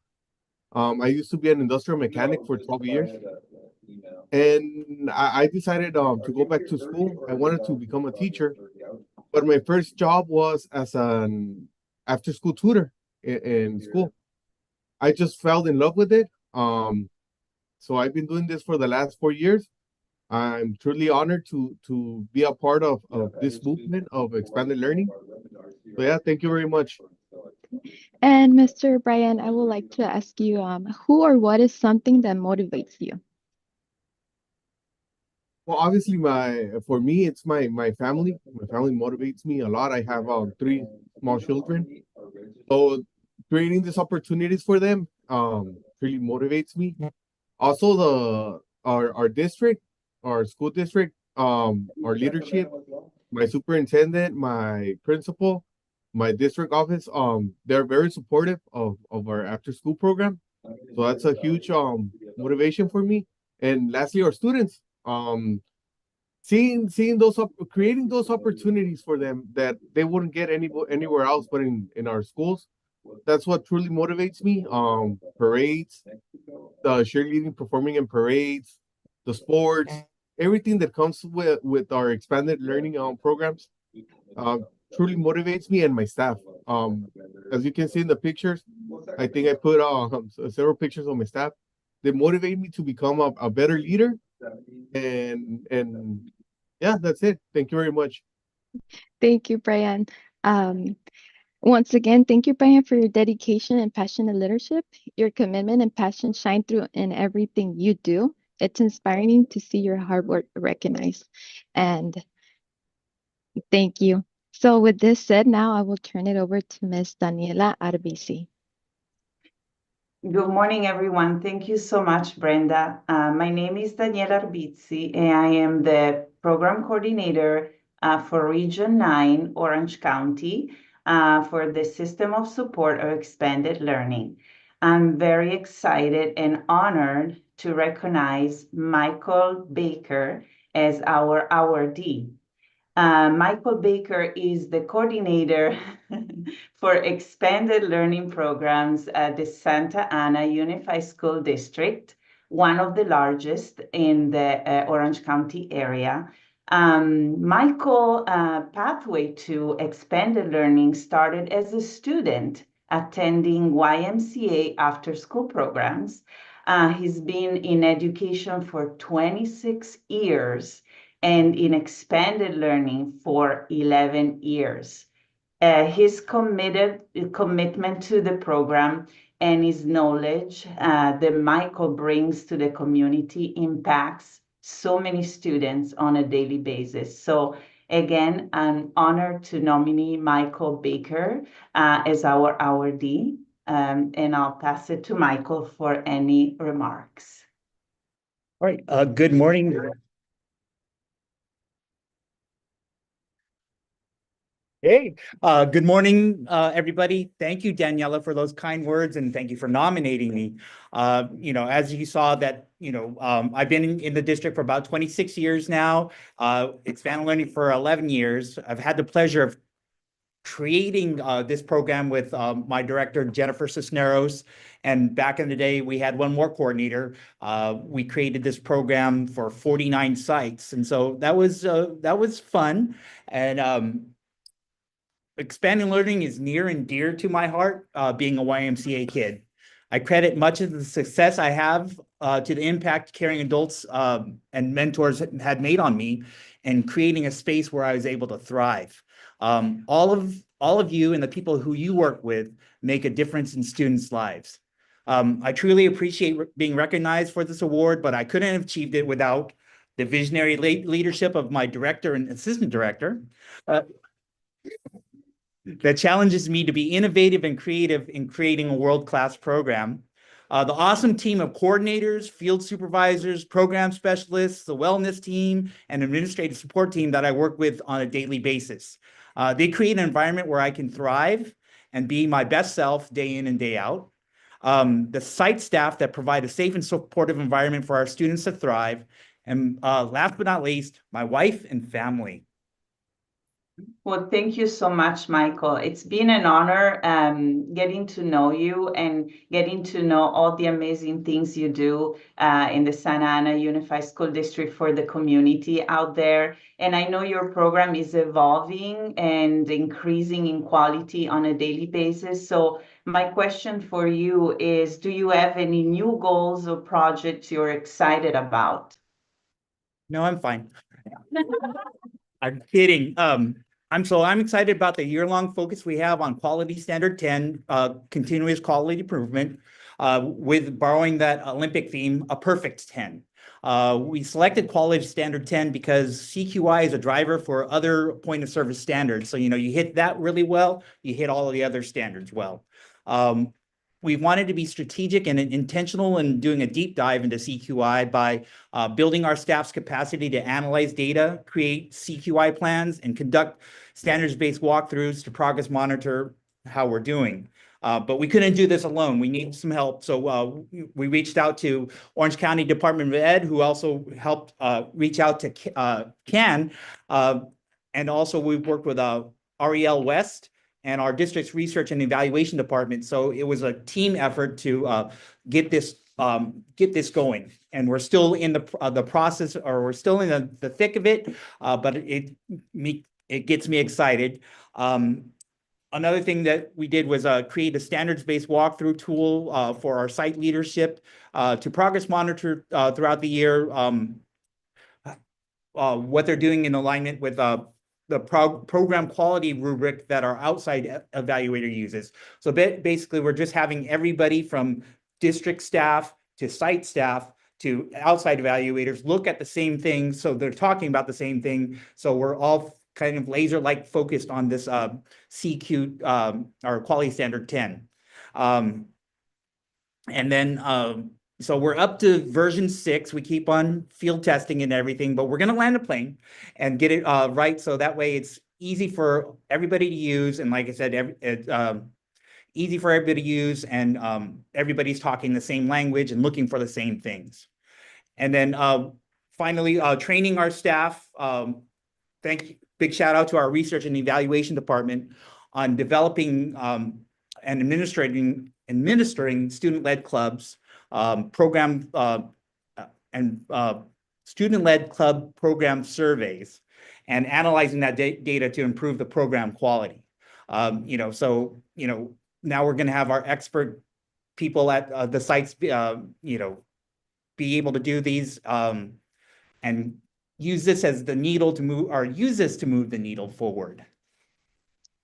I used to be an industrial mechanic for 12 years, and I decided to go back to school. I wanted to become a teacher, but my first job was as an after school tutor in school. I just fell in love with it. So I've been doing this for the last 4 years. I'm truly honored to be a part of this movement of expanded learning. So yeah, thank you very much. And Mr. Brian, I would like to ask you, who or what is something that motivates you? Well, obviously, for me, it's my family. My family motivates me a lot. I have 3 small children, so creating these opportunities for them really motivates me. Also, our district, our school district, our leadership, my superintendent, my principal, my district office, they're very supportive of our after school program. So that's a huge motivation for me. And lastly, our students, seeing creating those opportunities for them that they wouldn't get anywhere else but in our schools. That's what truly motivates me. Parades, the cheerleading, performing in parades, the sports, everything that comes with our expanded learning programs, uh, truly motivates me and my staff. As you can see in the pictures, I think I put several pictures of my staff. They motivate me to become a better leader, and yeah, that's it. Thank you very much. Thank you, Brian. Um, Once again, thank you, Brian, for your dedication and passionate leadership. Your commitment and passion shine through in everything you do. It's inspiring to see your hard work recognized. And thank you. So with this said, now I will turn it over to Ms. Daniela Arbisi. Good morning, everyone. Thank you so much, Brenda. My name is Daniela Arbizzi, and I am the program coordinator for Region 9, Orange County, for the System of Support of Expanded Learning. I'm very excited and honored to recognize Michael Baker as our awardee. Michael Baker is the coordinator for expanded learning programs at the Santa Ana Unified School District, one of the largest in the Orange County area. Michael's pathway to expanded learning started as a student attending YMCA after-school programs. He's been in education for 26 years and in expanded learning for 11 years. His commitment to the program and his knowledge that Michael brings to the community impacts so many students on a daily basis. So again, I'm honored to nominate Michael Baker as our awardee, and I'll pass it to Michael for any remarks. All right, good morning. Hey, good morning, everybody. Thank you, Daniela, for those kind words, and thank you for nominating me. As you saw that, I've been in the district for about 26 years now, expanded learning for 11 years. I've had the pleasure of creating this program with my director, Jennifer Cisneros. And back in the day, we had one more coordinator. We created this program for 49 sites. And so that was fun. And expanding learning is near and dear to my heart, being a YMCA kid. I credit much of the success I have to the impact caring adults and mentors had made on me and creating a space where I was able to thrive. All of you and the people who you work with make a difference in students' lives. I truly appreciate being recognized for this award, but I couldn't have achieved it without the visionary leadership of my director and assistant director. That challenges me to be innovative and creative in creating a world-class program. The awesome team of coordinators, field supervisors, program specialists, the wellness team, and administrative support team that I work with on a daily basis. They create an environment where I can thrive and be my best self day in and day out. The site staff that provide a safe and supportive environment for our students to thrive. And last but not least, my wife and family. Well, thank you so much, Michael. It's been an honor getting to know you and getting to know all the amazing things you do in the Santa Ana Unified School District for the community out there. And I know your program is evolving and increasing in quality on a daily basis. So my question for you is, do you have any new goals or projects you're excited about? No, I'm fine. I'm kidding. I'm excited about the year-long focus we have on quality standard 10, continuous quality improvement, with borrowing that Olympic theme, a perfect 10. We selected quality standard 10 because CQI is a driver for other point of service standards. So, you hit that really well, you hit all of the other standards well. We wanted to be strategic and intentional in doing a deep dive into CQI by building our staff's capacity to analyze data, create CQI plans, and conduct standards-based walkthroughs to progress monitor how we're doing. But we couldn't do this alone. We need some help. So we reached out to Orange County Department of Ed, who also helped reach out to CAN. And also we've worked with REL West and our district's research and evaluation department. So it was a team effort to get this going. And we're still in the process, or we're still in the thick of it, but it gets me excited. Another thing that we did was create a standards-based walkthrough tool for our site leadership to progress monitor throughout the year what they're doing in alignment with the program quality rubric that our outside evaluator uses. So basically, we're just having everybody from district staff to site staff to outside evaluators look at the same thing. So they're talking about the same thing. So we're all kind of laser-like focused on this CQ, or quality standard 10. And then, so we're up to version 6. We keep on field testing and everything, but we're going to land a plane and get it right. So that way it's easy for everybody to use. And like I said, easy for everybody to use, and everybody's talking the same language and looking for the same things. And then finally, training our staff. Big shout out to our research and evaluation department on developing and administering student-led clubs, student-led club program surveys, and analyzing that data to improve the program quality. Now we're going to have our expert people at the sites, be able to do these and use this as the needle to move, or use this to move the needle forward.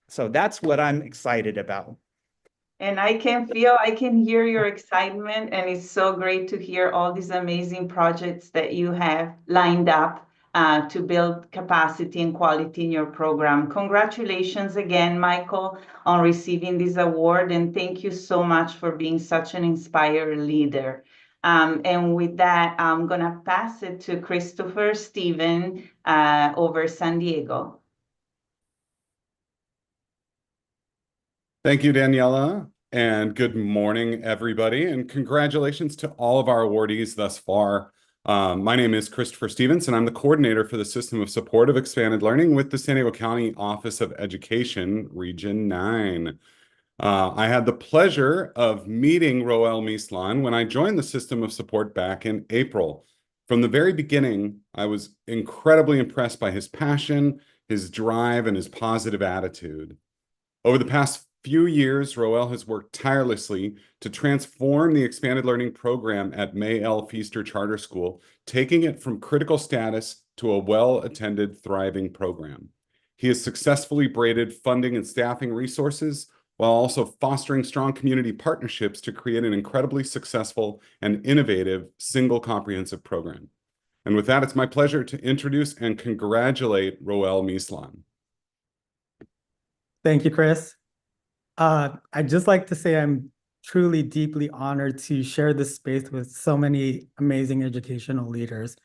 So that's what I'm excited about. And I can hear your excitement, and it's so great to hear all these amazing projects that you have lined up to build capacity and quality in your program. Congratulations again, Michael, on receiving this award, and thank you so much for being such an inspired leader. And with that, I'm gonna pass it to Christopher Steven over San Diego. Thank you, Daniela, and good morning, everybody, and congratulations to all of our awardees thus far. My name is Christopher Stevens, and I'm the coordinator for the System of Support of Expanded Learning with the San Diego County Office of Education, Region 9. I had the pleasure of meeting Roel Mislan when I joined the System of Support back in April. From the very beginning, I was incredibly impressed by his passion, his drive, and his positive attitude. Over the past few years, Roel has worked tirelessly to transform the expanded learning program at May L. Feaster Charter School, taking it from critical status to a well-attended, thriving program. He has successfully braided funding and staffing resources while also fostering strong community partnerships to create an incredibly successful and innovative single comprehensive program. And with that, it's my pleasure to introduce and congratulate Roel Mislan. Thank you, Chris. I'd just like to say I'm truly deeply honored to share this space with so many amazing educational leaders.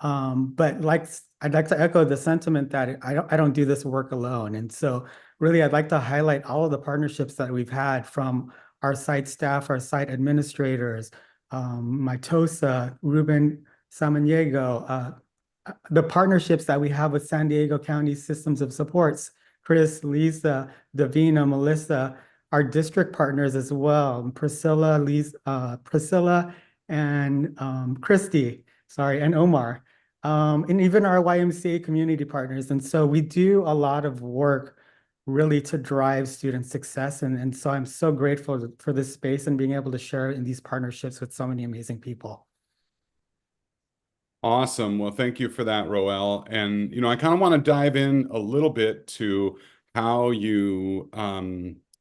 But I'd like to echo the sentiment that I don't do this work alone. And so really, I'd like to highlight all of the partnerships that we've had from our site staff, our site administrators, my TOSA, Ruben Samaniego, the partnerships that we have with San Diego County Systems of Supports, Chris, Lisa, Davina, Melissa, our district partners as well, Priscilla, Priscilla, and Christy, sorry, and Omar, and even our YMCA community partners. And so we do a lot of work really to drive student success. And so I'm so grateful for this space and being able to share in these partnerships with so many amazing people. Awesome. Well, thank you for that, Roel. And, I kind of want to dive in a little bit to how you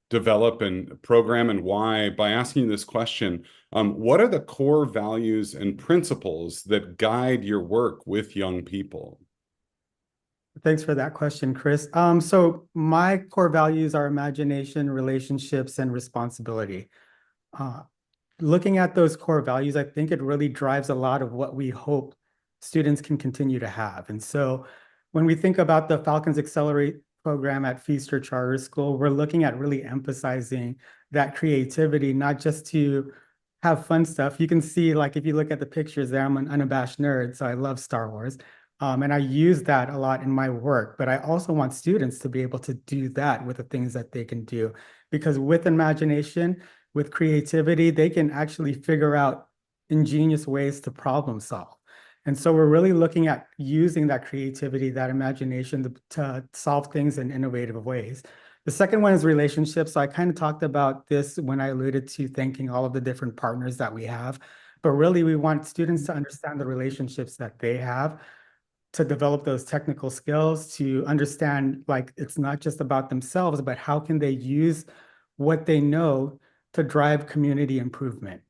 develop and program and why by asking this question. What are the core values and principles that guide your work with young people? Thanks for that question, Chris. So my core values are imagination, relationships, and responsibility. Looking at those core values, I think it really drives a lot of what we hope students can continue to have. And so when we think about the Falcons Accelerate program at Feaster Charter School, we're looking at really emphasizing that creativity, not just to have fun stuff. You can see, like, if you look at the pictures there, I'm an unabashed nerd, so I love Star Wars. And I use that a lot in my work, but I also want students to be able to do that with the things that they can do. Because with imagination, with creativity, they can actually figure out ingenious ways to problem solve. And so we're really looking at using that creativity, that imagination to solve things in innovative ways. The second one is relationships. So I kind of talked about this when I alluded to thanking all of the different partners that we have, but really we want students to understand the relationships that they have, to develop those technical skills, to understand, like, it's not just about themselves, but how can they use what they know to drive community improvement.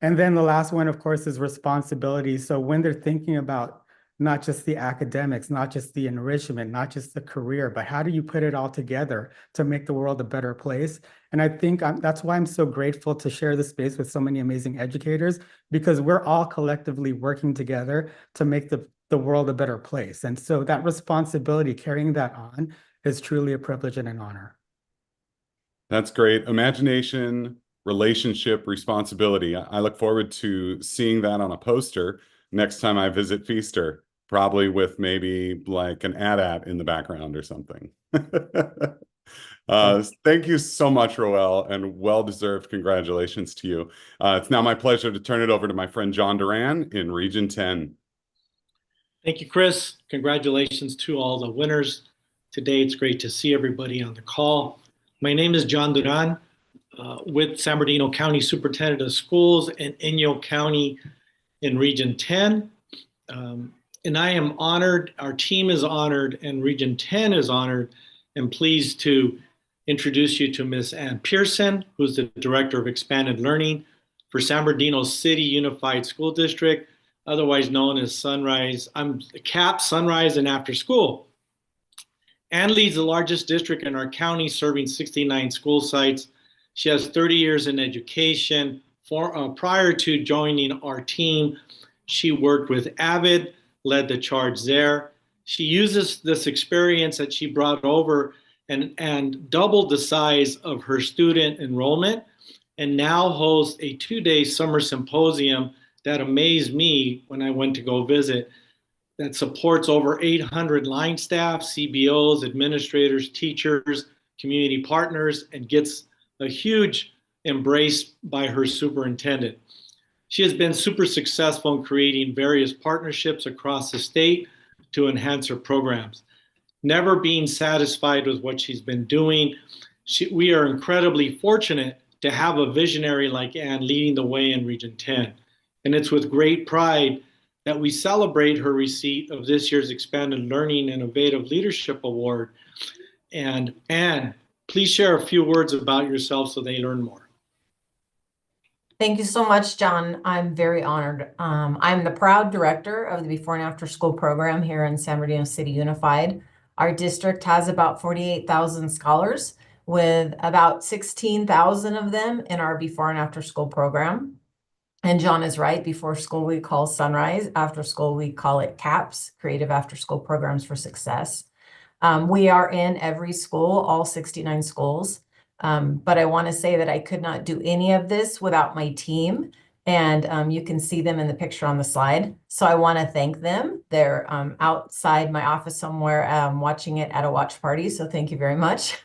And then the last one, of course, is responsibility. So when they're thinking about not just the academics, not just the enrichment, not just the career, but how do you put it all together to make the world a better place? And I think that's why I'm so grateful to share this space with so many amazing educators, because we're all collectively working together to make the world a better place. And so that responsibility, carrying that on, is truly a privilege and an honor. That's great. Imagination, relationship, responsibility. I look forward to seeing that on a poster next time I visit Feaster, probably with maybe like an AT-AT in the background or something. Thank you so much, Roel, and well-deserved congratulations to you. It's now my pleasure to turn it over to my friend John Duran in Region 10. Thank you, Chris. Congratulations to all the winners. Today, it's great to see everybody on the call. My name is John Duran with San Bernardino County Superintendent of Schools in Inyo County in Region 10. And I am honored, our team is honored, and Region 10 is honored and pleased to introduce you to Ms. Ann Pearson, who's the Director of Expanded Learning for San Bernardino City Unified School District, otherwise known as Sunrise. I'm CAP, Sunrise, and After School. Ann leads the largest district in our county, serving 69 school sites. She has 30 years in education. Prior to joining our team, she worked with Avid, led the charge there. She uses this experience that she brought over and doubled the size of her student enrollment, and now hosts a 2-day summer symposium that amazed me when I went to go visit, that supports over 800 line staff, CBOs, administrators, teachers, community partners, and gets a huge embrace by her superintendent. She has been super successful in creating various partnerships across the state to enhance her programs. Never being satisfied with what she's been doing, we are incredibly fortunate to have a visionary like Ann leading the way in Region 10. And it's with great pride that we celebrate her receipt of this year's Expanded Learning Innovative Leadership Award. And Ann, please share a few words about yourself so they learn more. Thank you so much, John. I'm very honored. I'm the proud director of the Before and After School program here in San Bernardino City Unified. Our district has about 48,000 scholars, with about 16,000 of them in our Before and After School program. And John is right. Before school, we call Sunrise. After school, we call it CAPS, Creative After School Programs for Success. We are in every school, all 69 schools. But I want to say that I could not do any of this without my team. And you can see them in the picture on the slide. So I want to thank them. They're outside my office somewhere watching it at a watch party. So thank you very much.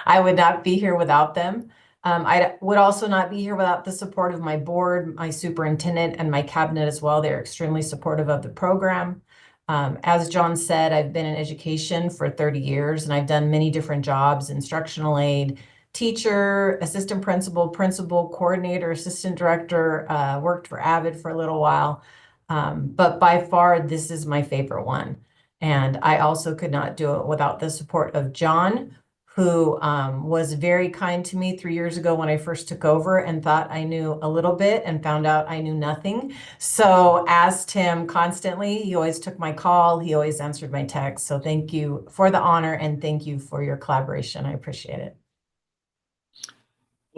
I would not be here without them. I would also not be here without the support of my board, my superintendent, and my cabinet as well. They're extremely supportive of the program. As John said, I've been in education for 30 years and I've done many different jobs: instructional aide, teacher, assistant principal, principal, coordinator, assistant director, worked for Avid for a little while. But by far, this is my favorite one. And I also could not do it without the support of John, who was very kind to me 3 years ago when I first took over and thought I knew a little bit and found out I knew nothing. So asked him constantly. He always took my call. He always answered my text. So thank you for the honor and thank you for your collaboration. I appreciate it.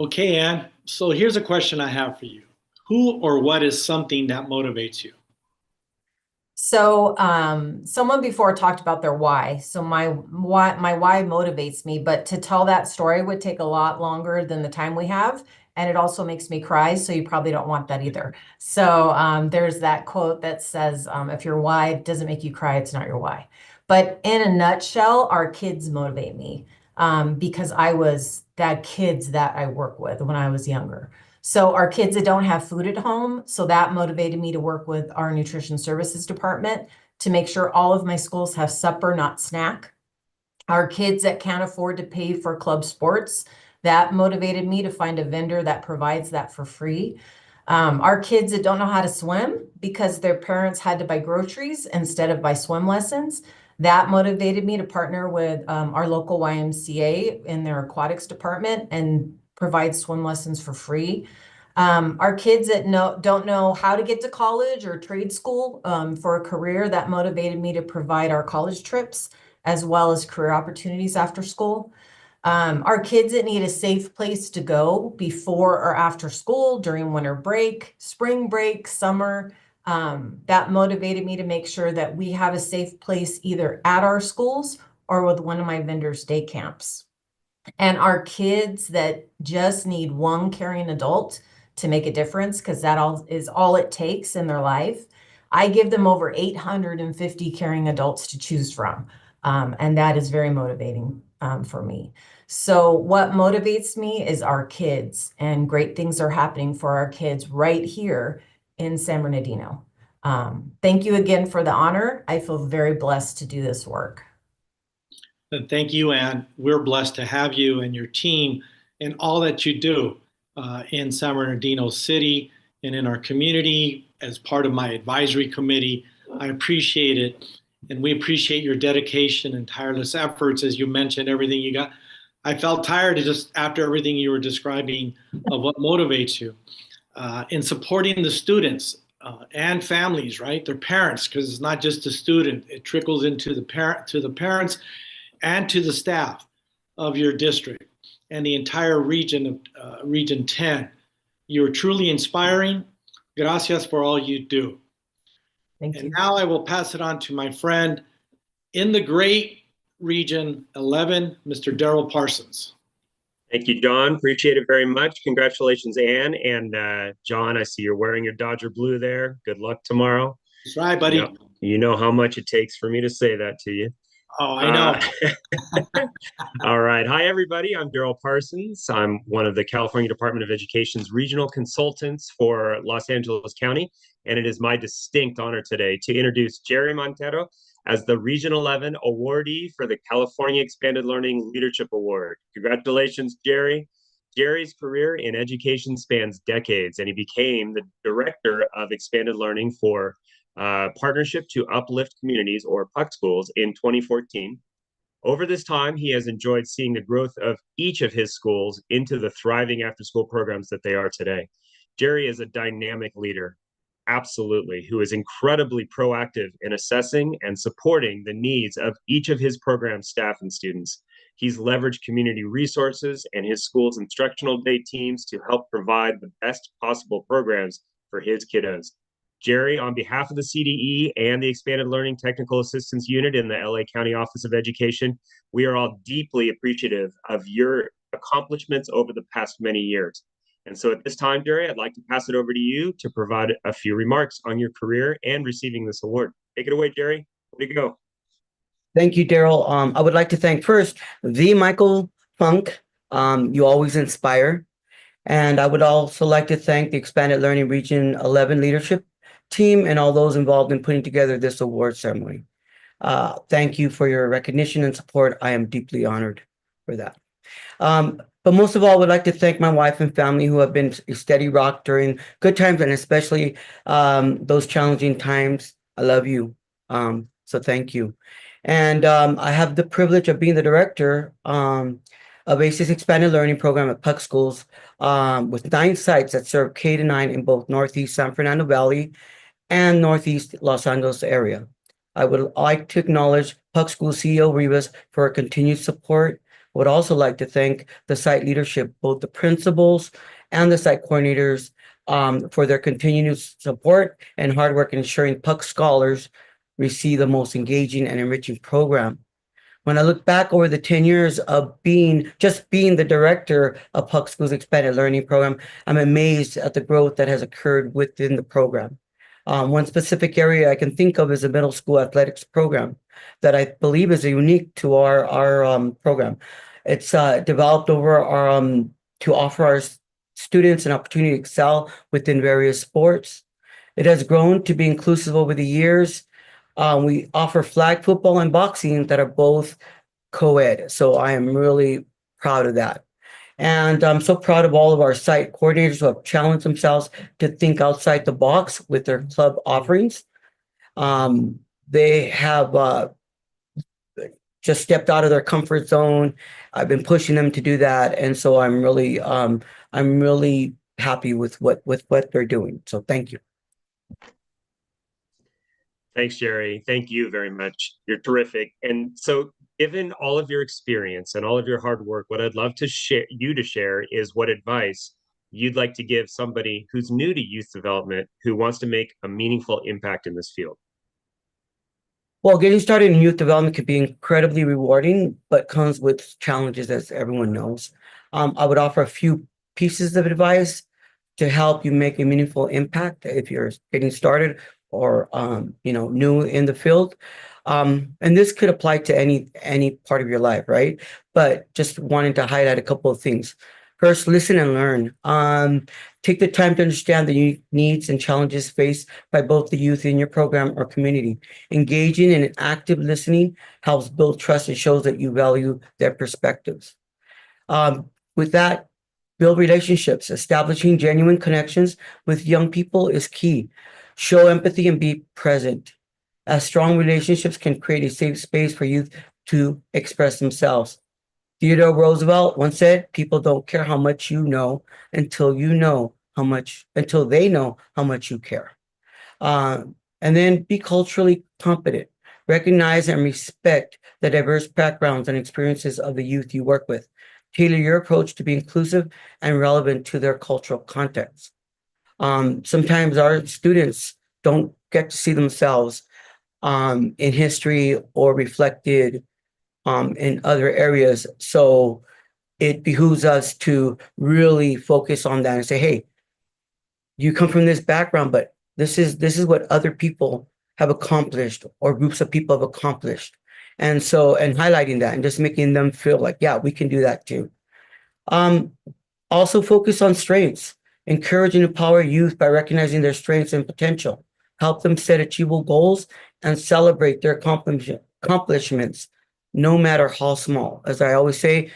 Okay, Ann. So here's a question I have for you. Who or what is something that motivates you? So someone before talked about their why. So my why motivates me, but to tell that story would take a lot longer than the time we have. And it also makes me cry. So you probably don't want that either. So there's that quote that says, if your why doesn't make you cry, it's not your why. But in a nutshell, our kids motivate me because I was that kids that I work with when I was younger. So our kids that don't have food at home, so that motivated me to work with our nutrition services department to make sure all of my schools have supper, not snack. Our kids that can't afford to pay for club sports, that motivated me to find a vendor that provides that for free. Our kids that don't know how to swim because their parents had to buy groceries instead of buy swim lessons, that motivated me to partner with our local YMCA in their aquatics department and provide swim lessons for free. Our kids that don't know how to get to college or trade school for a career, that motivated me to provide our college trips as well as career opportunities after school. Our kids that need a safe place to go before or after school, during winter break, spring break, summer, that motivated me to make sure that we have a safe place either at our schools or with one of my vendors' day camps. And our kids that just need one caring adult to make a difference, because that is all it takes in their life. I give them over 850 caring adults to choose from. And that is very motivating for me. So what motivates me is our kids, and great things are happening for our kids right here in San Bernardino. Thank you again for the honor. I feel very blessed to do this work. And thank you, Ann. We're blessed to have you and your team and all that you do in San Bernardino City and in our community as part of my advisory committee. I appreciate it. And we appreciate your dedication and tireless efforts. As you mentioned, everything you got. I felt tired just after everything you were describing of what motivates you in supporting the students and families, right? Their parents, because it's not just the student. It trickles into the parents and to the staff of your district and the entire region of Region 10. You're truly inspiring. Gracias for all you do. Thank you. And now I will pass it on to my friend in the great Region 11, Mr. Daryl Parsons. Thank you, John. Appreciate it very much. Congratulations, Ann. And John, I see you're wearing your Dodger blue there. Good luck tomorrow. That's right, buddy. You know how much it takes for me to say that to you. Oh, I know. All right. Hi, everybody. I'm Daryl Parsons. I'm one of the California Department of Education's regional consultants for Los Angeles County. And it is my distinct honor today to introduce Jerry Montero as the Region 11 awardee for the California Expanded Learning Leadership Award. Congratulations, Jerry. Jerry's career in education spans decades, and he became the Director of Expanded Learning for Partnership to Uplift Communities, or PUC schools, in 2014. Over this time, he has enjoyed seeing the growth of each of his schools into the thriving after-school programs that they are today. Jerry is a dynamic leader, absolutely, who is incredibly proactive in assessing and supporting the needs of each of his program staff and students. He's leveraged community resources and his school's instructional day teams to help provide the best possible programs for his kiddos. Jerry, on behalf of the CDE and the Expanded Learning Technical Assistance Unit in the LA County Office of Education, we are all deeply appreciative of your accomplishments over the past many years. And so at this time, Jerry, I'd like to pass it over to you to provide a few remarks on your career and receiving this award. Take it away, Jerry. Way to go. Thank you, Daryl. I would like to thank first the Michael Funk. You always inspire. And I would also like to thank the Expanded Learning Region 11 leadership team and all those involved in putting together this award ceremony. Thank you for your recognition and support. I am deeply honored for that. But most of all, I would like to thank my wife and family who have been a steady rock during good times and especially those challenging times. I love you. So thank you. And I have the privilege of being the director of ACES Expanded Learning Program at Puck Schools with 9 sites that serve K-9 in both Northeast San Fernando Valley and Northeast Los Angeles area. I would like to acknowledge Puck School CEO Rivas for her continued support. I would also like to thank the site leadership, both the principals and the site coordinators for their continued support and hard work in ensuring Puck scholars receive the most engaging and enriching program. When I look back over the 10 years of being the director of Puck School's Expanded Learning Program, I'm amazed at the growth that has occurred within the program. One specific area I can think of is the middle school athletics program that I believe is unique to our program. It's developed over to offer our students an opportunity to excel within various sports. It has grown to be inclusive over the years. We offer flag football and boxing that are both co-ed. So I am really proud of that. And I'm so proud of all of our site coordinators who have challenged themselves to think outside the box with their club offerings. They have just stepped out of their comfort zone. I've been pushing them to do that. And so I'm really happy with what they're doing. So thank you. Thanks, Jerry. Thank you very much. You're terrific. And so given all of your experience and all of your hard work, what I'd love to share is what advice you'd like to give somebody who's new to youth development, who wants to make a meaningful impact in this field. Well, getting started in youth development can be incredibly rewarding, but comes with challenges, as everyone knows. I would offer a few pieces of advice to help you make a meaningful impact if you're getting started or new in the field. And this could apply to any part of your life, right? But just wanting to highlight a couple of things. First, listen and learn. Take the time to understand the unique needs and challenges faced by both the youth in your program or community. Engaging in active listening helps build trust and shows that you value their perspectives. With that, build relationships. Establishing genuine connections with young people is key. Show empathy and be present, as strong relationships can create a safe space for youth to express themselves. Theodore Roosevelt once said, people don't care how much you know until they know how much you care. And then be culturally competent. Recognize and respect the diverse backgrounds and experiences of the youth you work with. Tailor your approach to be inclusive and relevant to their cultural context. Sometimes our students don't get to see themselves in history or reflected in other areas. So it behooves us to really focus on that and say, hey, you come from this background, but this is what other people have accomplished or groups of people have accomplished. And highlighting that and just making them feel like, yeah, we can do that too. Also focus on strengths. Encourage and empower youth by recognizing their strengths and potential. Help them set achievable goals and celebrate their accomplishments, no matter how small. As I always say,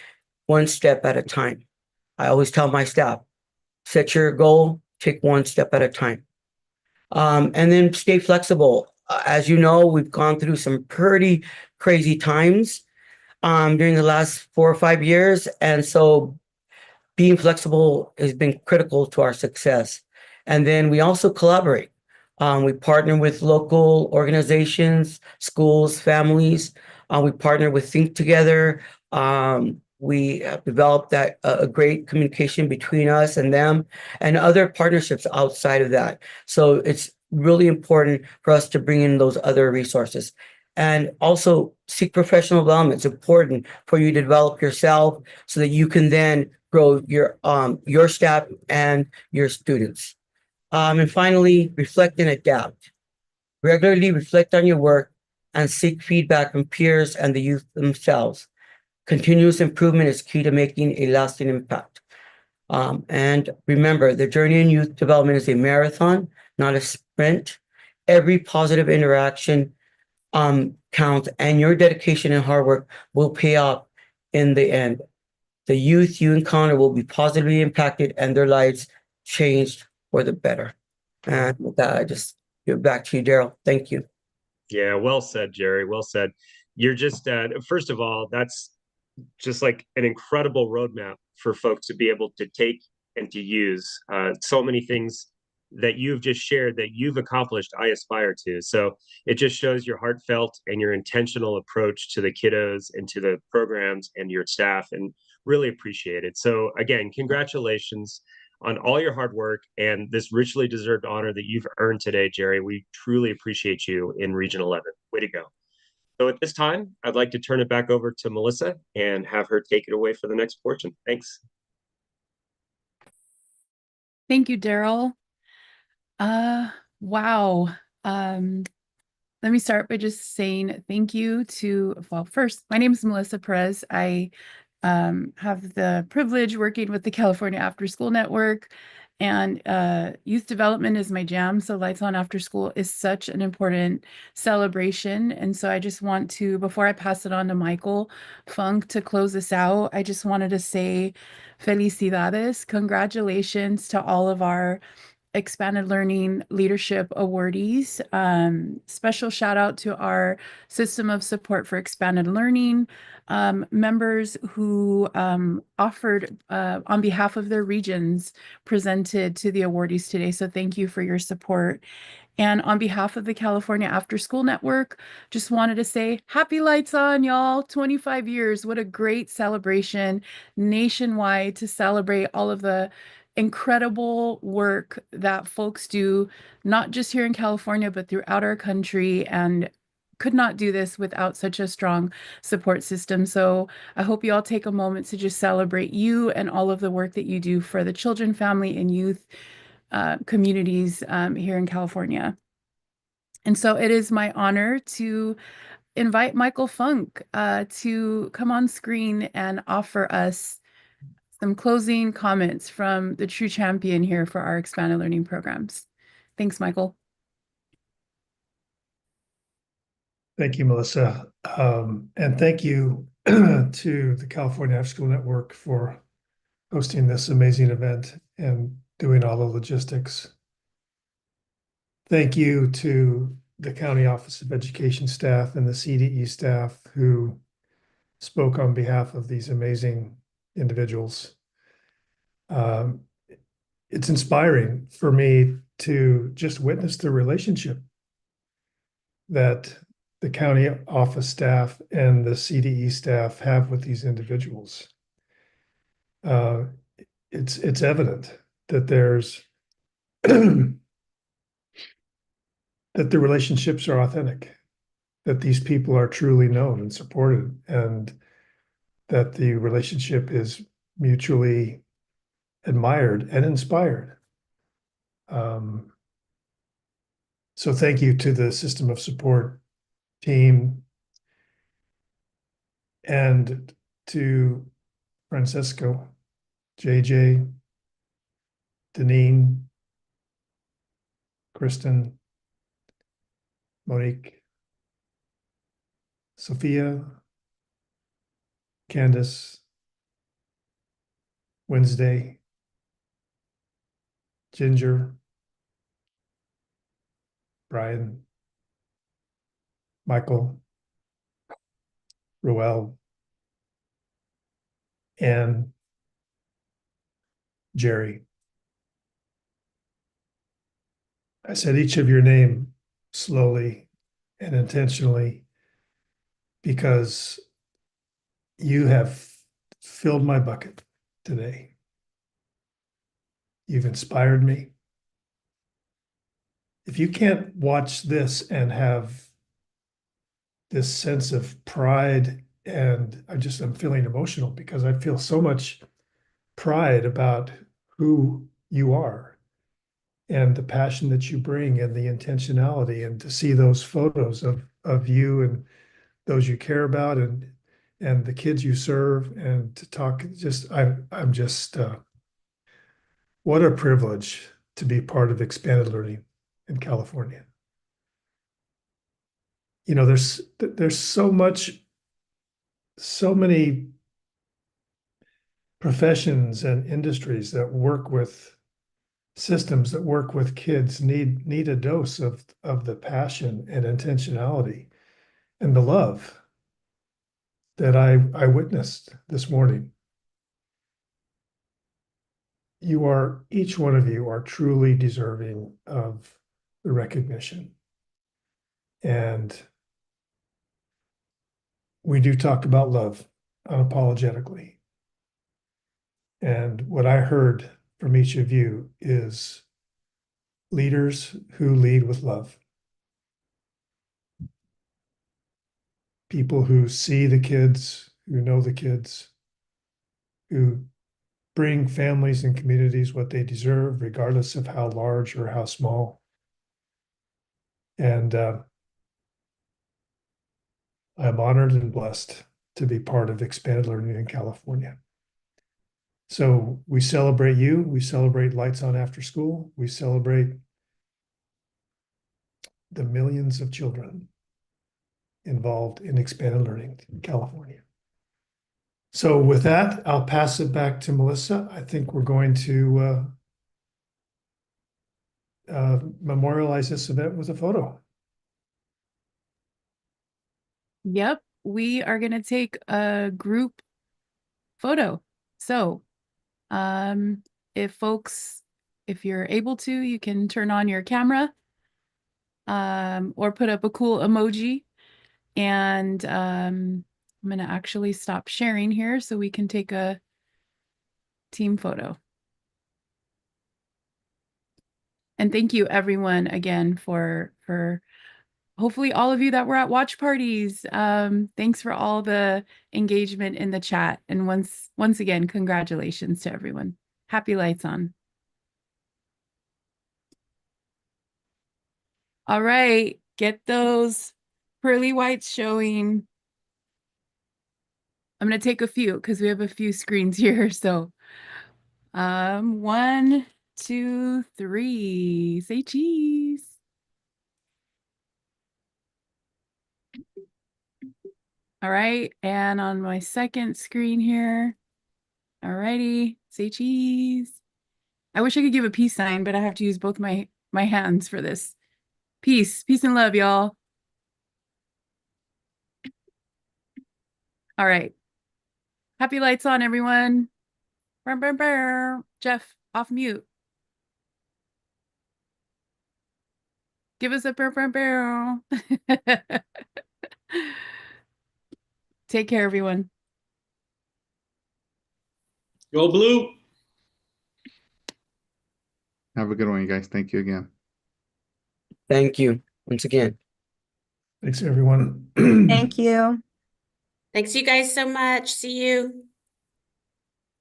one step at a time. I always tell my staff, set your goal, take one step at a time. And then stay flexible. As you know, we've gone through some pretty crazy times during the last 4 or 5 years. And so being flexible has been critical to our success. And then we also collaborate. We partner with local organizations, schools, families. We partner with Think Together. We have developed that a great communication between us and them and other partnerships outside of that. So it's really important for us to bring in those other resources. And also seek professional development. It's important for you to develop yourself so that you can then grow your staff and your students. And finally, reflect and adapt. Regularly reflect on your work and seek feedback from peers and the youth themselves. Continuous improvement is key to making a lasting impact. And remember, the journey in youth development is a marathon, not a sprint. Every positive interaction counts, and your dedication and hard work will pay off in the end. The youth you encounter will be positively impacted and their lives changed for the better. And with that, I just give it back to you, Daryl. Thank you. Yeah, well said, Jerry. Well said. You're just, first of all, that's just like an incredible roadmap for folks to be able to take and to use. So many things that you've just shared that you've accomplished, I aspire to. So it just shows your heartfelt and your intentional approach to the kiddos and to the programs and your staff, and really appreciate it. So again, congratulations on all your hard work and this richly deserved honor that you've earned today, Jerry. We truly appreciate you in Region 11. Way to go. So at this time, I'd like to turn it back over to Melissa and have her take it away for the next portion. Thanks. Thank you, Daryl. Wow. Let me start by just saying thank you to, well, first, my name is Melissa Perez. I have the privilege working with the California AfterSchool Network, and youth development is my jam. So Lights On After School is such an important celebration. And so I just want to, before I pass it on to Michael Funk to close this out, I just wanted to say felicidades, congratulations to all of our Expanded Learning Leadership awardees. Special shout out to our System of Support for Expanded Learning members who offered on behalf of their regions, presented to the awardees today. So thank you for your support. And on behalf of the California AfterSchool Network, just wanted to say happy Lights On, y'all. 25 years. What a great celebration nationwide to celebrate all of the incredible work that folks do, not just here in California, but throughout our country, and could not do this without such a strong support system. So I hope you all take a moment to just celebrate you and all of the work that you do for the children, family, and youth communities here in California. And so it is my honor to invite Michael Funk to come on screen and offer us some closing comments from the true champion here for our expanded learning programs. Thanks, Michael. Thank you, Melissa. And thank you to the California AfterSchool Network for hosting this amazing event and doing all the logistics. Thank you to the County Office of Education staff and the CDE staff who spoke on behalf of these amazing individuals. It's inspiring for me to just witness the relationship that the county office staff and the CDE staff have with these individuals. It's evident that there's that the relationships are authentic, that these people are truly known and supported, and that the relationship is mutually admired and inspired. So thank you to the System of Support team and to Francesco, JJ, Deneen, Kristen, Monique, Sophia, Candace, Wednesday, Ginger, Brian, Michael, Roel, Anne, Jerry. I said each of your name slowly and intentionally because you have filled my bucket today. You've inspired me. If you can't watch this and have this sense of pride, and I'm feeling emotional because I feel so much pride about who you are and the passion that you bring and the intentionality, and to see those photos of you and those you care about and the kids you serve, and to talk, I'm just what a privilege to be part of expanded learning in California. You know, there's so many professions and industries that work with systems, that work with kids, need a dose of the passion and intentionality and the love that I witnessed this morning. Each one of you are truly deserving of the recognition. And we do talk about love unapologetically. And what I heard from each of you is leaders who lead with love. People who see the kids, who know the kids, who bring families and communities what they deserve, regardless of how large or how small. And I'm honored and blessed to be part of expanded learning in California. So we celebrate you. We celebrate Lights On After School. We celebrate the millions of children involved in expanded learning in California. So with that, I'll pass it back to Melissa. I think we're going to memorialize this event with a photo. Yep, we are going to take a group photo. So, if you're able to, you can turn on your camera, or put up a cool emoji. And I'm going to actually stop sharing here so we can take a team photo. And thank you everyone again for hopefully all of you that were at watch parties. Thanks for all the engagement in the chat. And once again, congratulations to everyone. Happy Lights On. All right, get those pearly whites showing. I'm going to take a few because we have a few screens here. So 1, 2, 3, say cheese. All right, and on my second screen here. All righty, say cheese. I wish I could give a peace sign, but I have to use both my hands for this. Peace and love, y'all. All right. Happy Lights On, everyone. Jeff, off mute. Give us a Take care, everyone. Go Blue. Have a good one, you guys. Thank you again. Thank you once again. Thanks, everyone. Thank you. Thanks you guys so much. See you.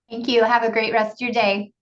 Thank you. Have a great rest of your day.